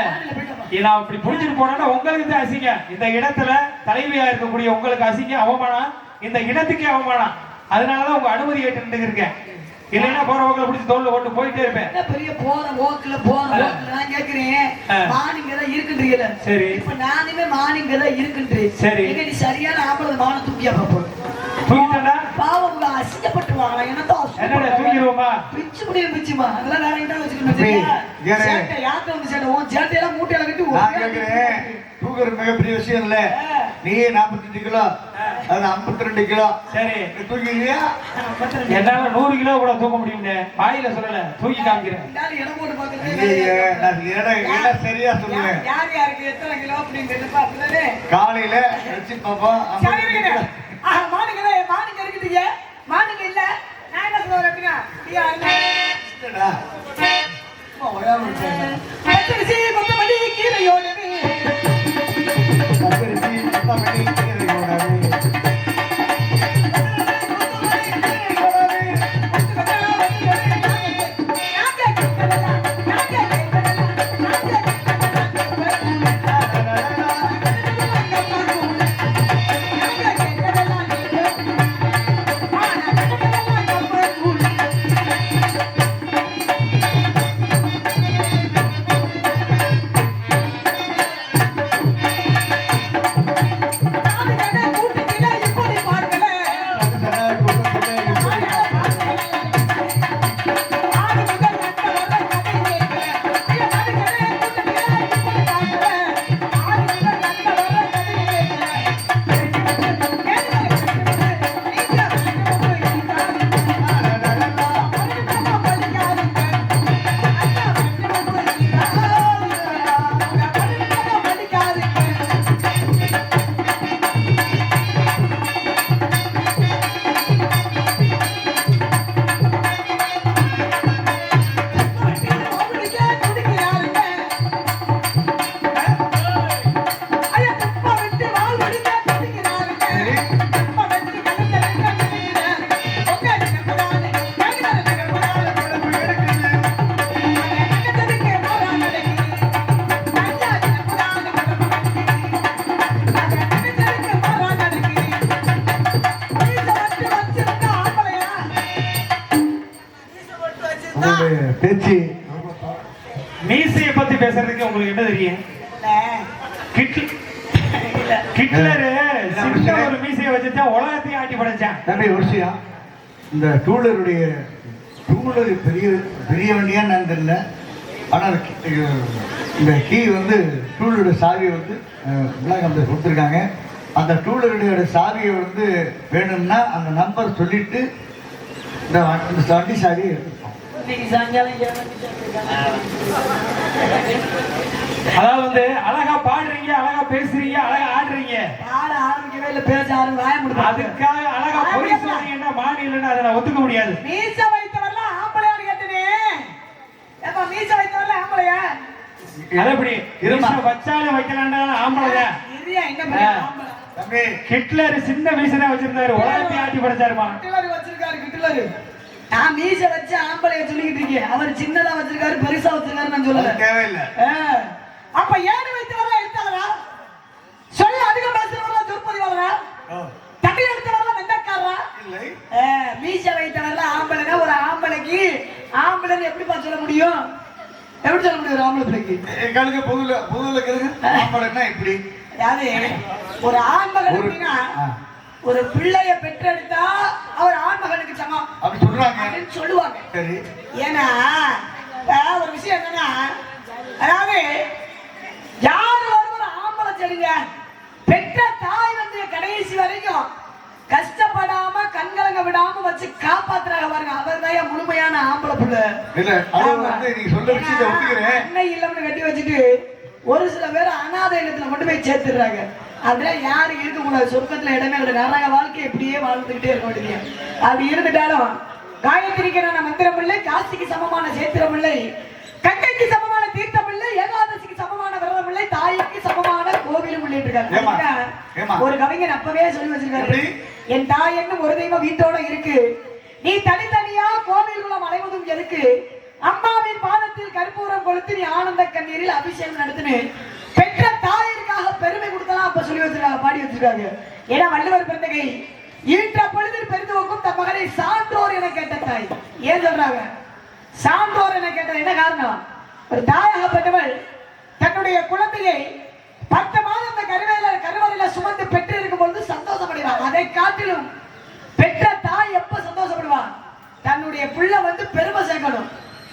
நான் இப்படி பிடிச்சிட்டு போனா உங்களுக்கு தான் அசிங்க. இந்த இடத்துல தலைவியா இருக்கக்கூடிய உங்களுக்கு அசிங்க, அவமானம். இந்த இடத்துக்கே அவமானம். அதனாலதான் உங்க அனுமதி கேட்டு இருக்கேன். இல்லைன்னா போற போக்குல பிடிச்சி தோல்ல விட்டு போயிட்டே இருப்பேன். பெரிய போற போக்குல நான் கேட்கிறேன், மானிங்க தான் இருக்குன்றீங்கல்ல. சரி. இப்ப நானுமே மானிங்க தான் இருக்குன்றேன். சரி. நீ சரியான ஆம்பளை மான தூக்கியா பாப்போம். தூக்கிட்டா பாவம் அசிங்கப்பட்டுவாங்களா? என்னடா தூக்கிடுவோமா? பிச்சு முடியும் பிச்சுமா. அதெல்லாம் வேற எங்கிட்ட வச்சுக்கணும். சேட்டை யார்கிட்ட வந்து சேட்டை? உன் சேட்டையெல்லாம் மூட்டையில கட்டி தூக்குறது மிகப்பெரிய விஷயம் இல்ல. நீ 42 கிலோ, அது 52 கிலோ. சரி, தூக்கிக்கிறியா? என்னால 100 கிலோ கூட தூக்க முடியும்னு வாயில சொல்லல, தூக்கி காமிக்கிறேன். இடம் போட்டு பாக்குறேன். சரியா சொல்லுவேன். யார் யாருக்கு எத்தனை கிலோ அப்படின்னு காலையில வச்சு பாப்போம். மானுங்க இருக்குதுங்க. மானுங்க இல்ல, நான் என்ன சொல்றேன் அப்படின்னா கீரையோடவே உங்களுடைய பேச்சு மீசையை பத்தி பேசுறதுக்கு உங்களுக்கு என்ன தெரியும்? ஹிட்லரு சின்ன ஒரு மீசையை வச்சுதான் உலகத்தையும் ஆட்டி படைச்சான். தம்பி ஒரு விஷயம், இந்த டூலர் பெரிய பெரிய வண்டியா நான் தெரியல, ஆனால் இந்த கீ வந்து டூலருடைய சாவி வந்து பிளாக் நம்பர் கொடுத்துருக்காங்க. அந்த டூலருடைய சாவியை வந்து வேணும்னா அந்த நம்பர் சொல்லிட்டு இந்த வண்டி சாவி எடுத்துப்போம். அதாவது வந்து அழகா பாடுறீங்க, அழகா பேசுறீங்க, அழகா ஆடுறீங்க, ஆட ஆரம்பிக்கவே இல்ல, பேச ஆரம்பி வாய முடியும். அதுக்காக அழகா பொய் சொல்றீங்கன்னா மாநிலன்னு அதை நான் ஒத்துக்க முடியாது. மீச வைத்தவர்லாம் ஆம்பளையான்னு கேட்டனே. ஏப்பா மீச வைத்தவர்லாம் ஆம்பளையா? அது எப்படி வச்சாலும் வைக்கலாம்னா ஆம்பளை இரியா என்ன பண்ண ஆம்பளை? தம்பி ஹிட்லர் சின்ன மீசை தான் வச்சிருந்தாரு, உலகத்தையும் ஆட்டி படைச்சாருமா. ஹிட்லர் வச்சிருக்காரு ஹிட்லர். நான் மீச வச்சு ஆம்பளைய சொல்லிக்கிட்டு இருக்கேன். அவர் சின்னதா வச்சிருக்காரு, பெருசா வச்சிருக்காரு நான் சொல்லல. தேவையில்லை. அப்ப ஏன் வைத்தவர்லாம் எடுத்தாளா? சொல்லி அதிகம் பேசுறவர்லாம் துர்பதிவாளரா? தட்டி எடுத்தவர்லாம் வெந்தக்காரரா? இல்லை. மீச வைத்தவர்லாம் ஆம்பளைனா ஒரு ஆம்பளைக்கு ஆம்பளைன்னு எப்படிப்பா சொல்ல முடியும்? எப்படி சொல்ல முடியும் ஒரு ஆம்பளை பிள்ளைக்கு? எங்களுக்கு பொதுல கேளுங்க, ஆம்பளைன்னா இப்படி. அதாவது ஒரு ஆண்மகன் அப்படின்னா ஒரு பிள்ளைய பெற்றெடுத்தா அவர் ஆண்மகனுக்கு சமம் அப்படி சொல்றாங்க அப்படின்னு சொல்லுவாங்க. சரி. ஏன்னா ஒரு விஷயம் என்னன்னா, அதாவது யாரு ஒரு ஆம்பளை சொல்லுங்க, பெற்ற தாய் வந்து கடைசி வரைக்கும் கஷ்டப்படாம கண்கலங்க விடாம வச்சு காப்பாத்துறாங்க பாருங்க, அவர் தான் முழுமையான ஆம்பளை பிள்ளை. இல்ல அது வந்து நீ சொல்ற விஷயத்தை ஒத்துக்கிறேன். அன்னை இல்லம்னு கட்டி வச்சுட்டு ஒரு சில பேர் அநாத இல்லத்துல கொண்டு போய் சேர்த்துடுறாங்க. அதெல்லாம் யாரும் இருக்கக்கூடாது, சொர்க்கத்துல இடமே கிடையாது. நாங்க வாழ்க்கை இப்படியே வாழ்ந்துகிட்டே இருக்க வேண்டியது. அப்படி இருந்துட்டாலும் காயத்ரிக்கான மந்திரம் இல்லை, காசிக்கு சமமான சேத்திரம் இல்லை, கங்கைக்கு சமமான தீர்த்தம் இல்லை, ஏகாதசிக்கு சமமான விரதம் இல்லை, தாய்க்கு சமமான கோவிலும் இல்லை இருக்காங்க. ஒரு கவிஞன் அப்பவே சொல்லி வச்சிருக்காரு, என் தாய் என்னும் ஒரு தெய்வம் வீட்டோட இருக்கு, நீ தனித்தனியா கோவில்குளம் அலைவதும் எதுக்கு, அம்மாவின் பாதத்தில் கற்பூரம் கொளுத்து நீ ஆனந்த கண்ணீரில் அபிஷேகம் நடத்துன்னு பெற்ற தாயிற்காக பெருமை கொடுத்தலாம் அப்ப சொல்லி வச்சிருக்காங்க, பாடி வச்சிருக்காங்க. ஏன்னா வள்ளுவர் பிறந்த கை ஈன்ற பொழுதில் பெருந்துவக்கும் தன் மகனை சான்றோர் என கேட்ட தாய். ஏன் சொல்றாங்க சான்றோர் என கேட்டது? என்ன காரணம்? ஒரு தாயாகப்பட்டவள் தன்னுடைய குழந்தையை 10 மாதம் அந்த கருவறையில சுமந்து பெற்று இருக்கும் பொழுது சந்தோஷப்படுவான். அதை காட்டிலும் பெற்ற தாய் எப்ப சந்தோஷப்படுவான்? தன்னுடைய பிள்ளை வந்து பெருமை சேர்க்கணும்.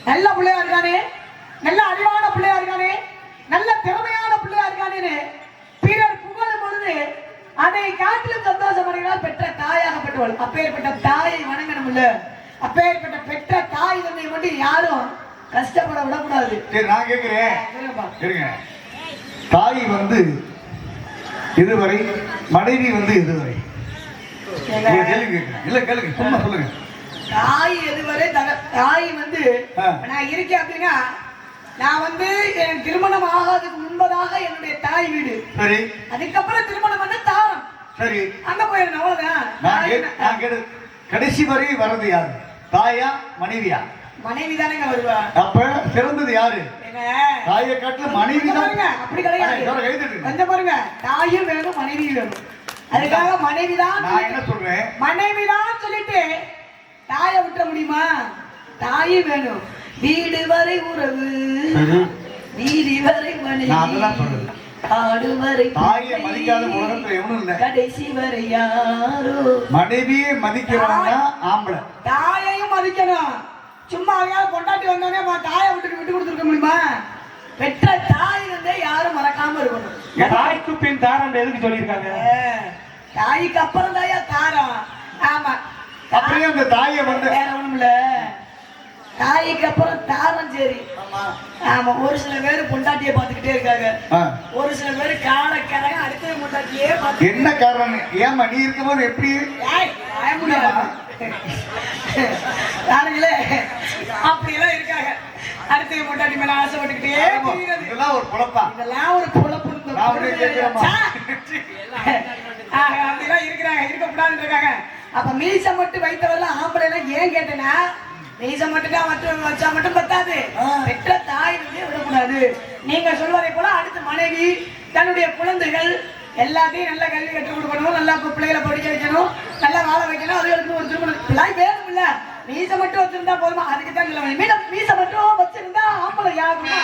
நல்ல பிள்ளையா இருக்கானே, நல்ல அறிவான பிள்ளையா இருக்கானே, நல்ல திறமையான பிள்ளையா இருக்கானே பிறர் புகழும் பொழுது அதை காட்டிலும் சந்தோஷப்படுகிறார் பெற்ற தாயாகப்பட்டவள். அப்பேற்பட்ட தாயை வணங்கணும் இல்ல, அப்பேற்பட்ட பெற்ற தாய் தன்னை மட்டும் யாரும் கஷ்டப்பட விடக்கூடாது. சரி, நான் கேட்கிறேன், தாய் வந்து இதுவரை, மனைவி வந்து இதுவரை. இல்ல கேளுங்க, சும்மா சொல்லுங்க. தாய் எதுவரை? தாய் வந்து நான் இருக்கேன் அப்படின்னா, நான் வந்து என் திருமணம் ஆகாததுக்கு முன்பதாக என்னுடைய தாய் வீடு, சரி, அதுக்கப்புறம் திருமணம் வந்து தாரம், சரி, அங்க போயிருந்தேன். அவ்வளவுதான். கடைசி வரை வர்றது யாரு? தாயா மனைவியா? மனைவி தானேங்க வருவா. அப்ப சிறந்தது யாரு? தாயை காட்டுல மனைவி தான். அப்படி கிடையாது, கொஞ்சம் பாருங்க, தாயும் வேணும் மனைவியும் வேணும். அதுக்காக மனைவிதான். நான் என்ன சொல்றேன், மனைவிதான் சொல்லிட்டு தாயை விட்டுற முடியுமா? தாயும் வேணும். வீடு வரை உறவு, வீதி வரை மனைவி, ஆடு வரை தாயை மதிக்காத உலகத்துல எவனும் இல்ல. கடைசி வரை யாரோ. மனைவியை மதிக்கிறாங்க ஆம்பளை, தாயையும் மதிக்கணும். சும்மா கொண்டாட்டி வந்தோடனே தாயை விட்டு கொடுத்துருக்க முடியுமா? பெற்ற தாய் வந்து யாரும் மறக்காம இருக்கணும். தாய்க்கு பின் தாரம் எதுக்கு சொல்லியிருக்காங்க? தாய்க்கு அப்புறம் தாயா தாரம். ஆமா, அப்படியே அந்த தாயை வந்து வேற ஒண்ணும் இல்ல, தாய்க்கு அப்புறம் தாரம். சரி, ஆமா. ஒரு சில பேர் பொண்டாட்டியை பார்த்துக்கிட்டே இருக்காங்க, ஒரு சில பேர் காலக்கரங்க அடுத்த பொண்டாட்டியே பார்த்து. என்ன காரணம்? ஏமா நீ இருக்கும்போது எப்படி யாருங்களே அப்படியெல்லாம் இருக்காங்க, அடுத்த பொண்டாட்டி மேல ஆசைப்பட்டுக்கிட்டே. இதெல்லாம் ஒரு குழப்பா, இதெல்லாம் ஒரு குழப்பம். அப்படிலாம் இருக்கிறாங்க, இருக்கக்கூடாதுன்னு இருக்காங்க. அப்ப மீசை மட்டும் வைத்தவரெல்லாம் ஆம்பளை எல்லாம் ஏன் கேட்டேன்னா, மீசை மட்டும் வச்சா மட்டும் பத்தாது, பெற்ற தாய் வந்து விடக்கூடாது. நீங்க சொல்வதை போல அடுத்து மனைவி, தன்னுடைய குழந்தைகள் எல்லாத்தையும் நல்ல கல்வி கற்றுக் கொடுக்கணும், நல்லா பிள்ளைகளை படிக்க வைக்கணும், நல்லா வாழ வைக்கணும், அதுகளுக்கு ஒரு திருமணம் வேணும் இல்ல. மீச மட்டும் வச்சிருந்தா போதுமா? அதுக்கு தான் சொல்லுவேன். மீச மட்டும் வச்சிருந்தா ஆம்பளை யாருமா?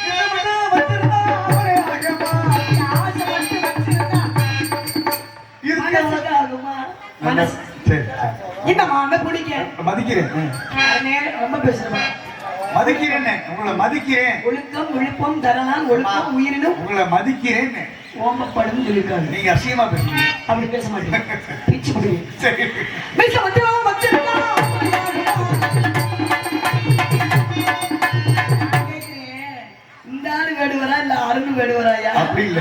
மீச மட்டும் வச்சிருந்தா ஆம்பளை யாருமா? ஆசை மட்டும் வச்சிருந்தா மனசுக்கு ஆகுமா? மனசு சரி இந்த மாண்ட பிடிக்க மதிக்கிறேன். ரொம்ப பேசுறேன். மதிக்கிறேன்னு உங்களை மதிக்கிறேன். ஒழுக்கம் விழுப்பம் தரலாம், ஒழுக்கம் உயிரினும் உங்களை மதிக்கிறேன். ஓமப்படும் சொல்லிருக்காங்க. நீங்க அசிங்கமா பேசுறீங்க. அப்படி பேச மாட்டேன். பிச்சு முடியும். சரி மீச மட்டும் வச்சிருந்தா இந்த ஆளு வேடுவரா இல்ல அருண் வேடுவராயா? அப்படி இல்ல,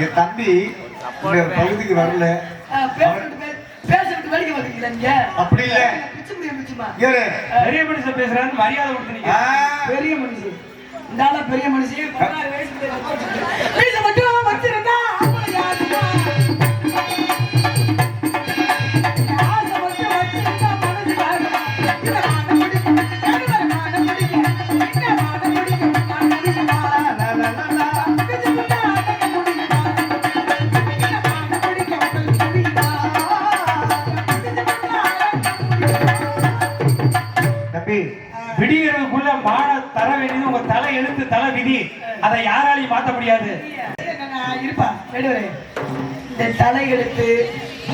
என் தம்பி இந்த பகுதிக்கு வரல. பேசிட்டு வேடிக்கை பார்த்துக்கிறீங்க. அப்படி இல்ல, பிச்சு முடியும். பிச்சுமா ஏறு. பெரிய மனுஷன் பேசுறான்னு மரியாதை கொடுத்துனீங்க. பெரிய மனுஷன். இந்த ஆள பெரிய மனுஷன் 16 வயசுல மீச மட்டும் வச்சிருந்தா ஆம்பளை யாருமா? ஆசை மட்டும் வச்சிருந்தா மனசு யாருமா? இந்த மான முடிக்கும், நடுவர மான முடிக்கும், இந்த மான முடிக்கும், மான முடிக்குமா? பிச்சு விட்டா அடக்க முடியுமா? இந்த மான முடிக்கும், உங்களுக்கு முடியுமா? பிச்சு விட்டா அடக்க முடியுமா? தம்பி விடியறதுக்குள்ள மான தர வேண்டியது உங்க தலை எழுத்து, தலை விதி. அதை யாராலையும் மாத்த முடியாது. இருப்பா வேடுவரே, இந்த தலையெழுத்து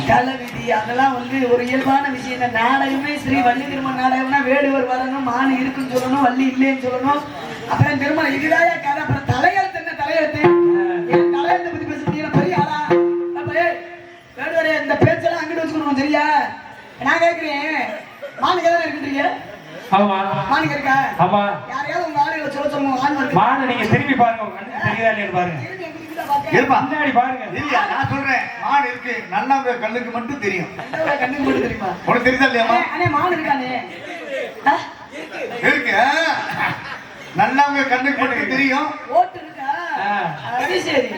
தலை விதி அதெல்லாம் வந்து ஒரு இயல்பான விஷயம். இந்த நாடகமே ஸ்ரீ வள்ளி திருமண நாடகம்னா வேடுவர் வரணும், மானு இருக்குன்னு சொல்லணும், வள்ளி இல்லைன்னு சொல்லணும், அப்புறம் திருமணம். இதுதான் கதை. அப்புறம் தலையெழுத்து என்ன? தலையெழுத்து என் தலையெழுத்தை பத்தி பேச முடியும்? பெரிய ஆளா வேடுவரே? இந்த பேச்செல்லாம் அங்கிட்டு வச்சுக்கணும் சரியா? நான் கேட்கிறேன், மானுக்கு எதாவது இருக்குன்றீங்க? ஆமா மானுக்கு இருக்கா? ஆமா. யாரையாவது உங்க ஆளுகளை சொல்ல சொல்லுங்க. ஆண் இருக்கு. மான நீங்க திரும்பி பாருங்க, உங்க கண்ணுக்கு தெரியுதா இல்லையான்னு பாருங்க. இருப்பா. முன்னாடி பாருங்க. இல்லையா, நான் சொல்றேன் மான் இருக்கு. நல்லா கண்ணுக்கு மட்டும் தெரியும். கண்ணுக்கு மட்டும் தெரியுமா? உனக்கு தெரியுதா இல்லையாமா? அண்ணே மான் இருக்கானே இருக்கு. நல்லா கண்ணுக்கு மட்டும் தெரியும். ஓட்டு இருக்கா? அது சரி.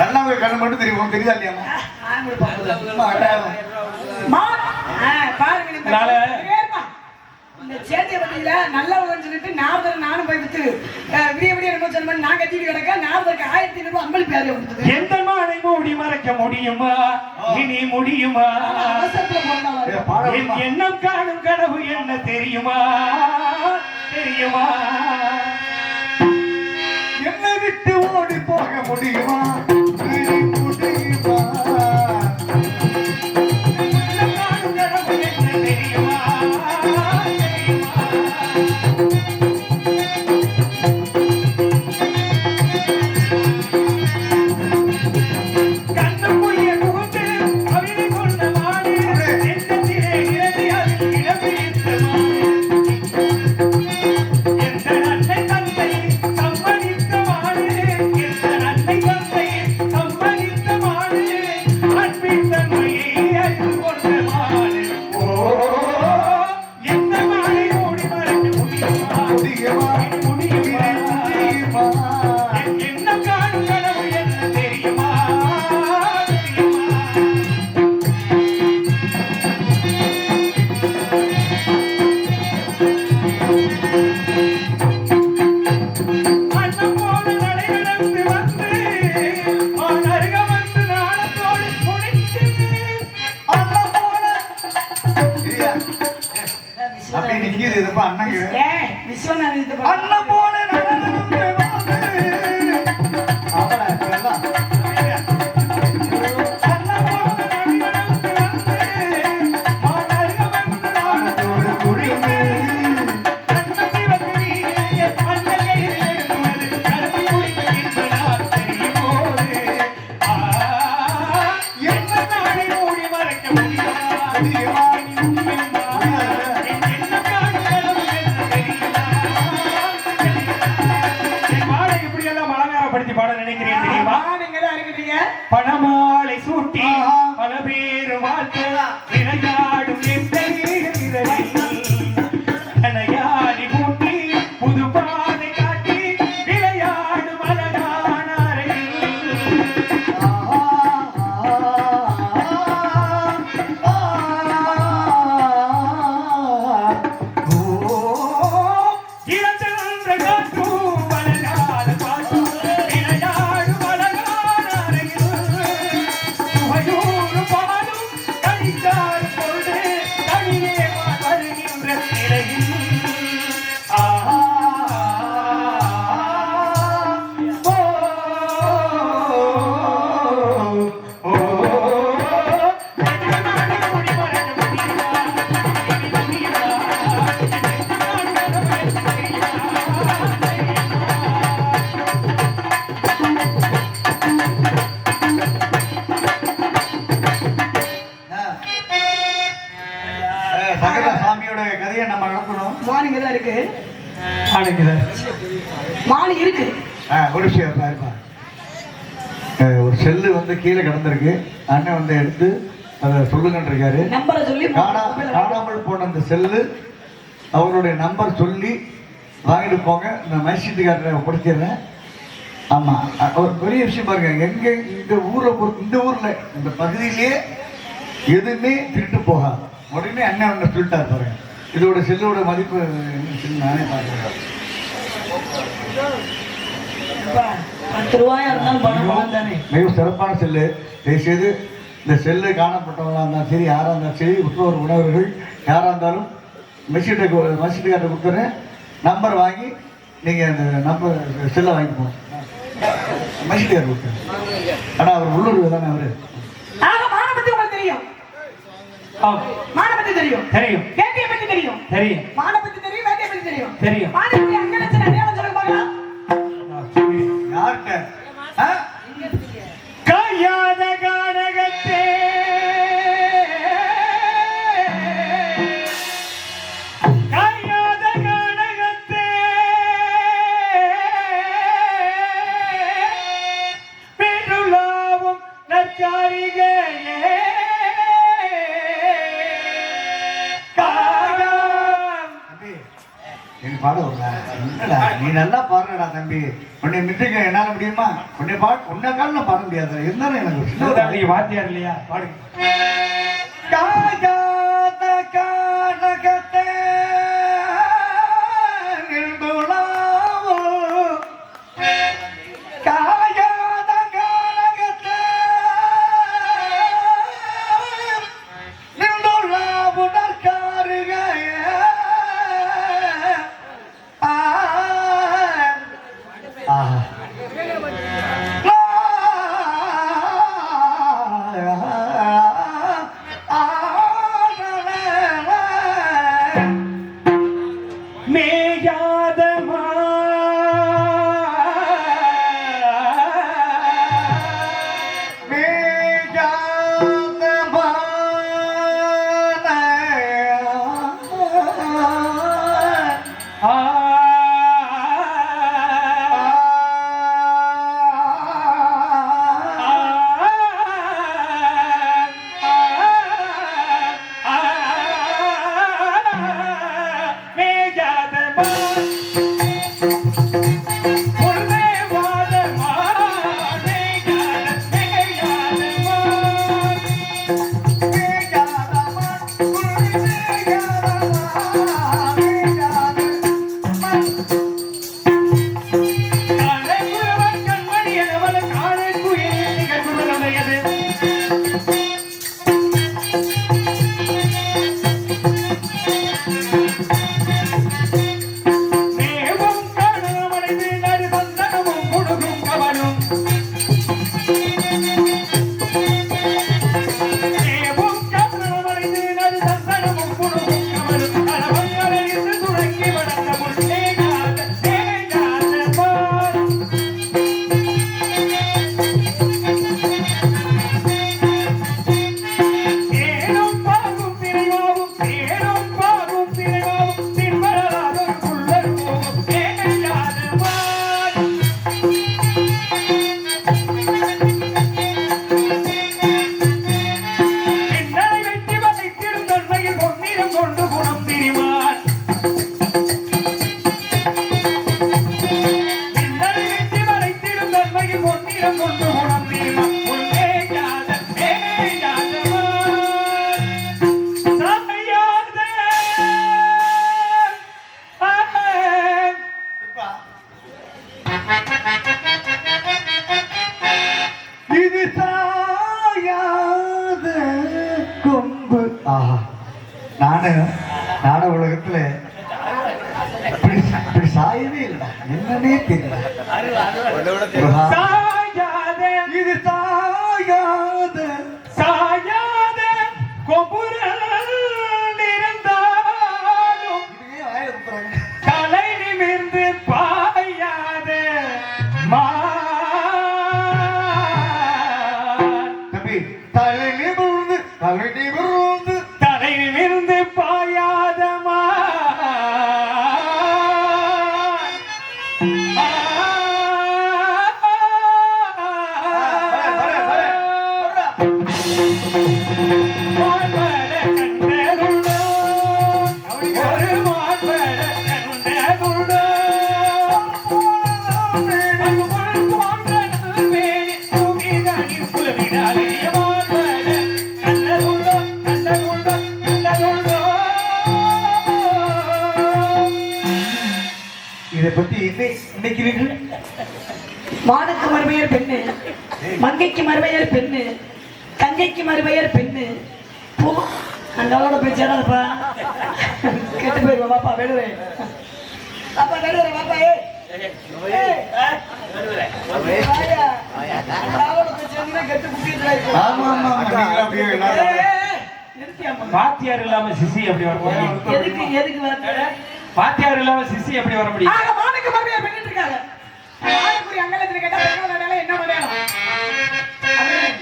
நல்லா கண்ணு மட்டும் தெரியும். உனக்கு தெரியுதா இல்லையாமா? பாருங்க இந்த சேத்திய பத்தியில நல்லவங்க சொல்லிட்டு நாரதர் நானும் போய் வித்து விடிய விடிய என்ன சொன்ன நான் கட்டிட்டு கிடக்க நாரதருக்கு 1500 ரூபாய் அம்பளி பேரைய கொடுத்தது. எந்த மானை மூடி மறைக்க முடியுமா? இனி முடியுமா? என் எண்ணம் காணும் கனவு என்ன தெரியுமா? தெரியுமா? என்னை விட்டு ஓடி போக முடியுமா? முடியுமா? அண்ணன் போல பணமாலை சூட்டி பல பேர் வாழ்க்கை விளையாடும் கனையாடி கூட்டி புது பாதை காட்டி விளையாடும் அழகான சகல சாமியோட கதையை நம்ம நடத்தணும். மானிங்க தான் இருக்கு. ஆனங்கிதான் மானி இருக்கு. ஒரு விஷயம் பாருப்பா. ஒரு செல்லு வந்து கீழே கிடந்திருக்கு. அண்ணன் வந்து எடுத்து அதை சொல்லுங்கன்னு இருக்காரு. நம்பரை சொல்லி காணாமல் போன அந்த செல்லு அவருடைய நம்பர் சொல்லி வாங்கிட்டு போங்க. இந்த மைசீட்டுக்காரரை கொடுத்துறேன். ஆமா, ஒரு பெரிய விஷயம் பாருங்க. எங்க இந்த ஊரை பொறுத்து, இந்த ஊர்ல இந்த பகுதியிலேயே எதுவுமே திருட்டு போகாது. உடனே அண்ணன் ஒன்று சொல்லிட்டார் பாருங்க. இதோட செல்லோட மதிப்பு நானே பார்க்கிறேன். 10 ரூபாயா இருந்தாலும் பணம் தானே. மிக சிறப்பான செல்லு. தயவுசெய்து இந்த செல்லு காணப்பட்டவங்களா இருந்தாலும் சரி, யாராக இருந்தாலும் சரி, உற்றோர் உணவர்கள் யாராக இருந்தாலும் மசிட்டுக்கார்ட்ட கொடுத்துறேன். நம்பர் வாங்கி நீங்கள் அந்த நம்பர் செல்லை வாங்கி போகணும். மசிட்டுக்கார் கொடுத்துறேன். ஆனால் அவர் உள்ளூர் தானே அவரு. மானை பத்தி உங்களுக்கு தெரியும். மானை பத்தி தெரியும். தெரியும். வேட்டையை பத்தி தெரியும். தெரியும். மானை பத்தி தெரியும். வேட்டையை பத்தி தெரியும். தெரியும். மானை பத்தி அங்க லட்சம் அடையாளம் சொல்லுங்க பார்க்கலாம். யார்கிட்ட? கையாத கானகத்தே கையாத கானகத்தே பெருளாவும் நற்காரிகையே பாட நீ நல்லா பாடுறடா தம்பி. உன்னை மிட்டுக்க என்னால முடியுமா? உன்னை காலம் பாட முடியாது. இருந்தாலும் எனக்கு வாத்தியார் இல்லையா? பாடுங்க. காயாத கானகத்தே நிர்மலாவோ காயாத கானகத்தே நிர்மலாவோ நற்காரிகையே நாட உலகத்துல இப்படி சாயவே இல்லை. என்னன்னே தெரியல. இது சாயாத சாயாத கொபுரல் இருந்தாலும் தலை நிமிர்ந்து பாயாத தம்பி தலை நிமிர்ந்து தலை நிமிர்ந்து பாய இதை பத்தி இன்னைக்கு இருக்கு. மானுக்கு மறுபெயர் பெண்ணு, மங்கைக்கு மறுபெயர் பெண்ணு, தங்கைக்கு மறுபெயர் பெண்ணு. போ அந்த அளவோட பேச்சாடாப்பா, கெட்டு போயிருவா. பாப்பா வேடுவே, பாப்பா வேடுவே, பாப்பா ஆமா ஆமா ஆமா, நீங்களும் அப்படியே எல்லாரும் வாத்தியார் இல்லாம சிசி எப்படி வர முடியும்? எதுக்கு வர வாத்தியார் இல்லாம சிசி எப்படி வர முடியும்? மானுக்கு மறுபெயர் பெண்ணு இருக்காங்க. அங்கலத்துல கேட்டா என்ன மலையாளம்?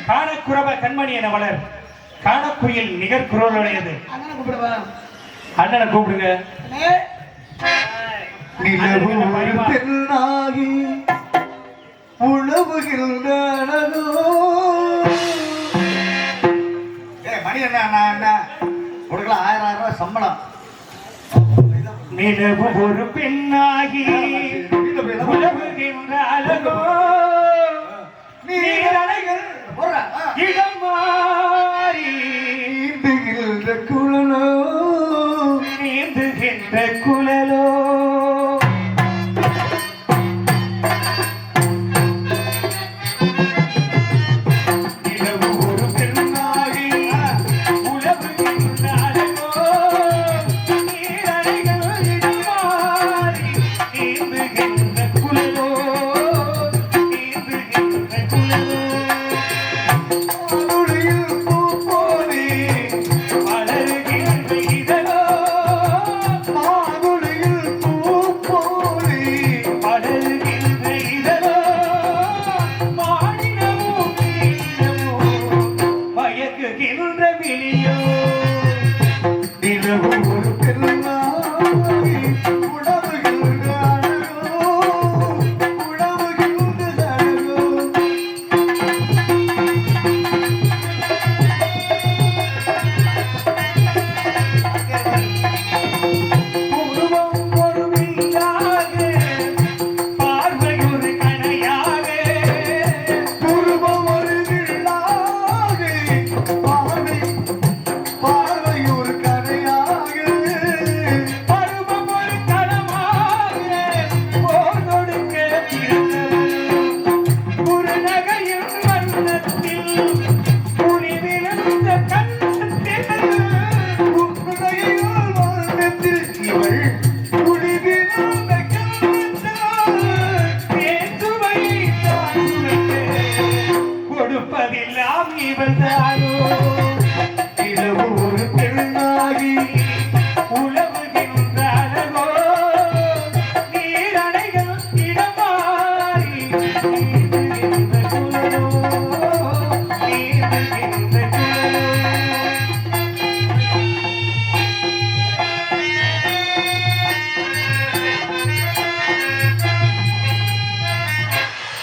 காணக்குறவ கண்மணி என வளர், காணக்குயில் நிகர் குரலுடையது. அண்ணனை கூப்பிடுவா. அண்ணனை கூப்பிடுங்க. நிலவு ஒரு பெண்ணாகி உழவுகின்றனோ. மணி என்ன கொடுக்கலாம் 1000 ரூபாய் சம்பளம். நிலவு ஒரு பெண்ணாகி உலவுகின்ற அழகோ, நீரலைகள் இடம் மாறி நீந்துகின்ற குழலோ, நீந்துகின்ற குழலோ. நிலவு ஒரு பெண்ணாகி உலவுகின்ற அழகோ, நீரலைகள் இடம் மாறி நீந்துகின்ற குழலோ, நீந்துகின்ற குழலோ. மறுபடியில் பூ போலே மலர்கின்ற இதழோ, மாதுளையில் பூ போலே மலர்கின்ற இதழோ, மாநிலமோ நீளமோ மயக்குகின்ற விழியோ. நிலவு ஒரு பெண்ணாகி உழவுகின்ற அழகோ, உழவுகின்ற அழகோ. உருவம் ஒரு வில்லாக, பார்வை ஒரு கணையாக, உருவம் ஒரு வில்லாக, பார்வை ஒரு கரையாக. பருவம் ஒரு களமாக, போர் தொடுக்க பிறந்தவள். குறுநகையின் வண்ணத்தில் புலி விழுந்த கண்ணத்தில், உன்னுடைய வாழ்வெத்தில் இவள் குளிவிழுந்த கண்ணத்தில். பேசுவை தான் சுவைத்து கொடுப்பதெல்லாம் இவள்தானோ. இரவு ஒரு பெண்ணாகி உலவுகின்ற அழகோ, நீரணைகள் இடமாறி நீந்துகின்ற குழலோ, நீந்துகின்ற குழலோ.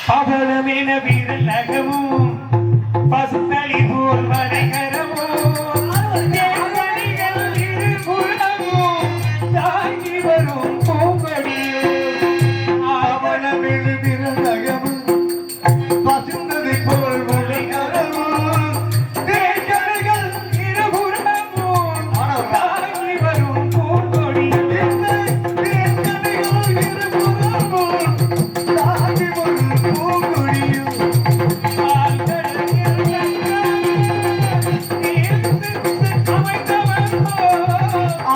பவளமென விரல் நகமும், பசுத்தளி போல் வரைகரமும், தேவடிகள் இருபுறமும் தாங்கி வரும் பூங்கொடியோ. அவளமெழு விரலகமும் பசுந்ததை போல் ஒளிகரமும். தேவடிகள் இருபுறமும் தாங்கி வரும் பூங்கொடியோ. தேக்கடைகள் இருபுறமும் தாங்கி வரும் பூங்கொடியும்.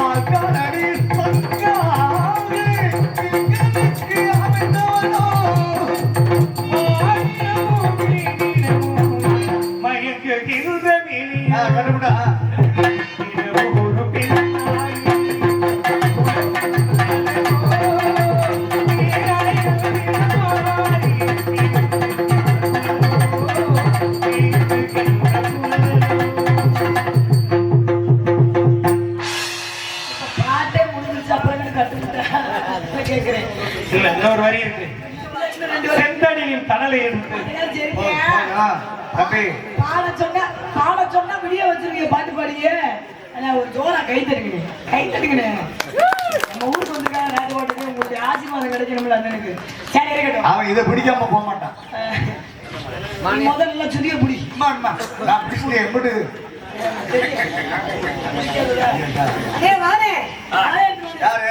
ஆழ்கடலில் பங்காக எங்களுக்கு அமைந்தவனோ. கண்டுபிடா. பாட்டே முடிஞ்சிருச்சு, அப்புறம் கட்டுக்கிட்டேன் கேட்கிறேன். இல்ல இன்னொரு வரி இருக்கு. செந்தடியின் தணலை எடுத்து தம்பி பாட சொன்னா விடிய வச்சிருக்கீங்க, பாட்டு பாடியே. ஒரு ஜோரா கை தட்டுங்கண்ணே. நம்ம ஊருக்கு வந்திருக்காங்க நாட்டு பாட்டுக்கு, உங்களுக்கு ஆசீர்வாதம் கிடைக்கணும்ல அண்ணனுக்கு. சரி இருக்கட்டும். அவன் இதை பிடிக்காம போக மாட்டான். நீ முதல்ல சுதிய பிடி. நான் பிடிச்சது எப்படி அதே வானே யாரு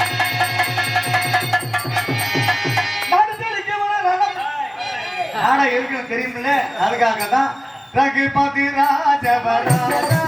ஆ தெரியுமில்ல அதுக்காக தான் ரகுபதி ராஜவராஜா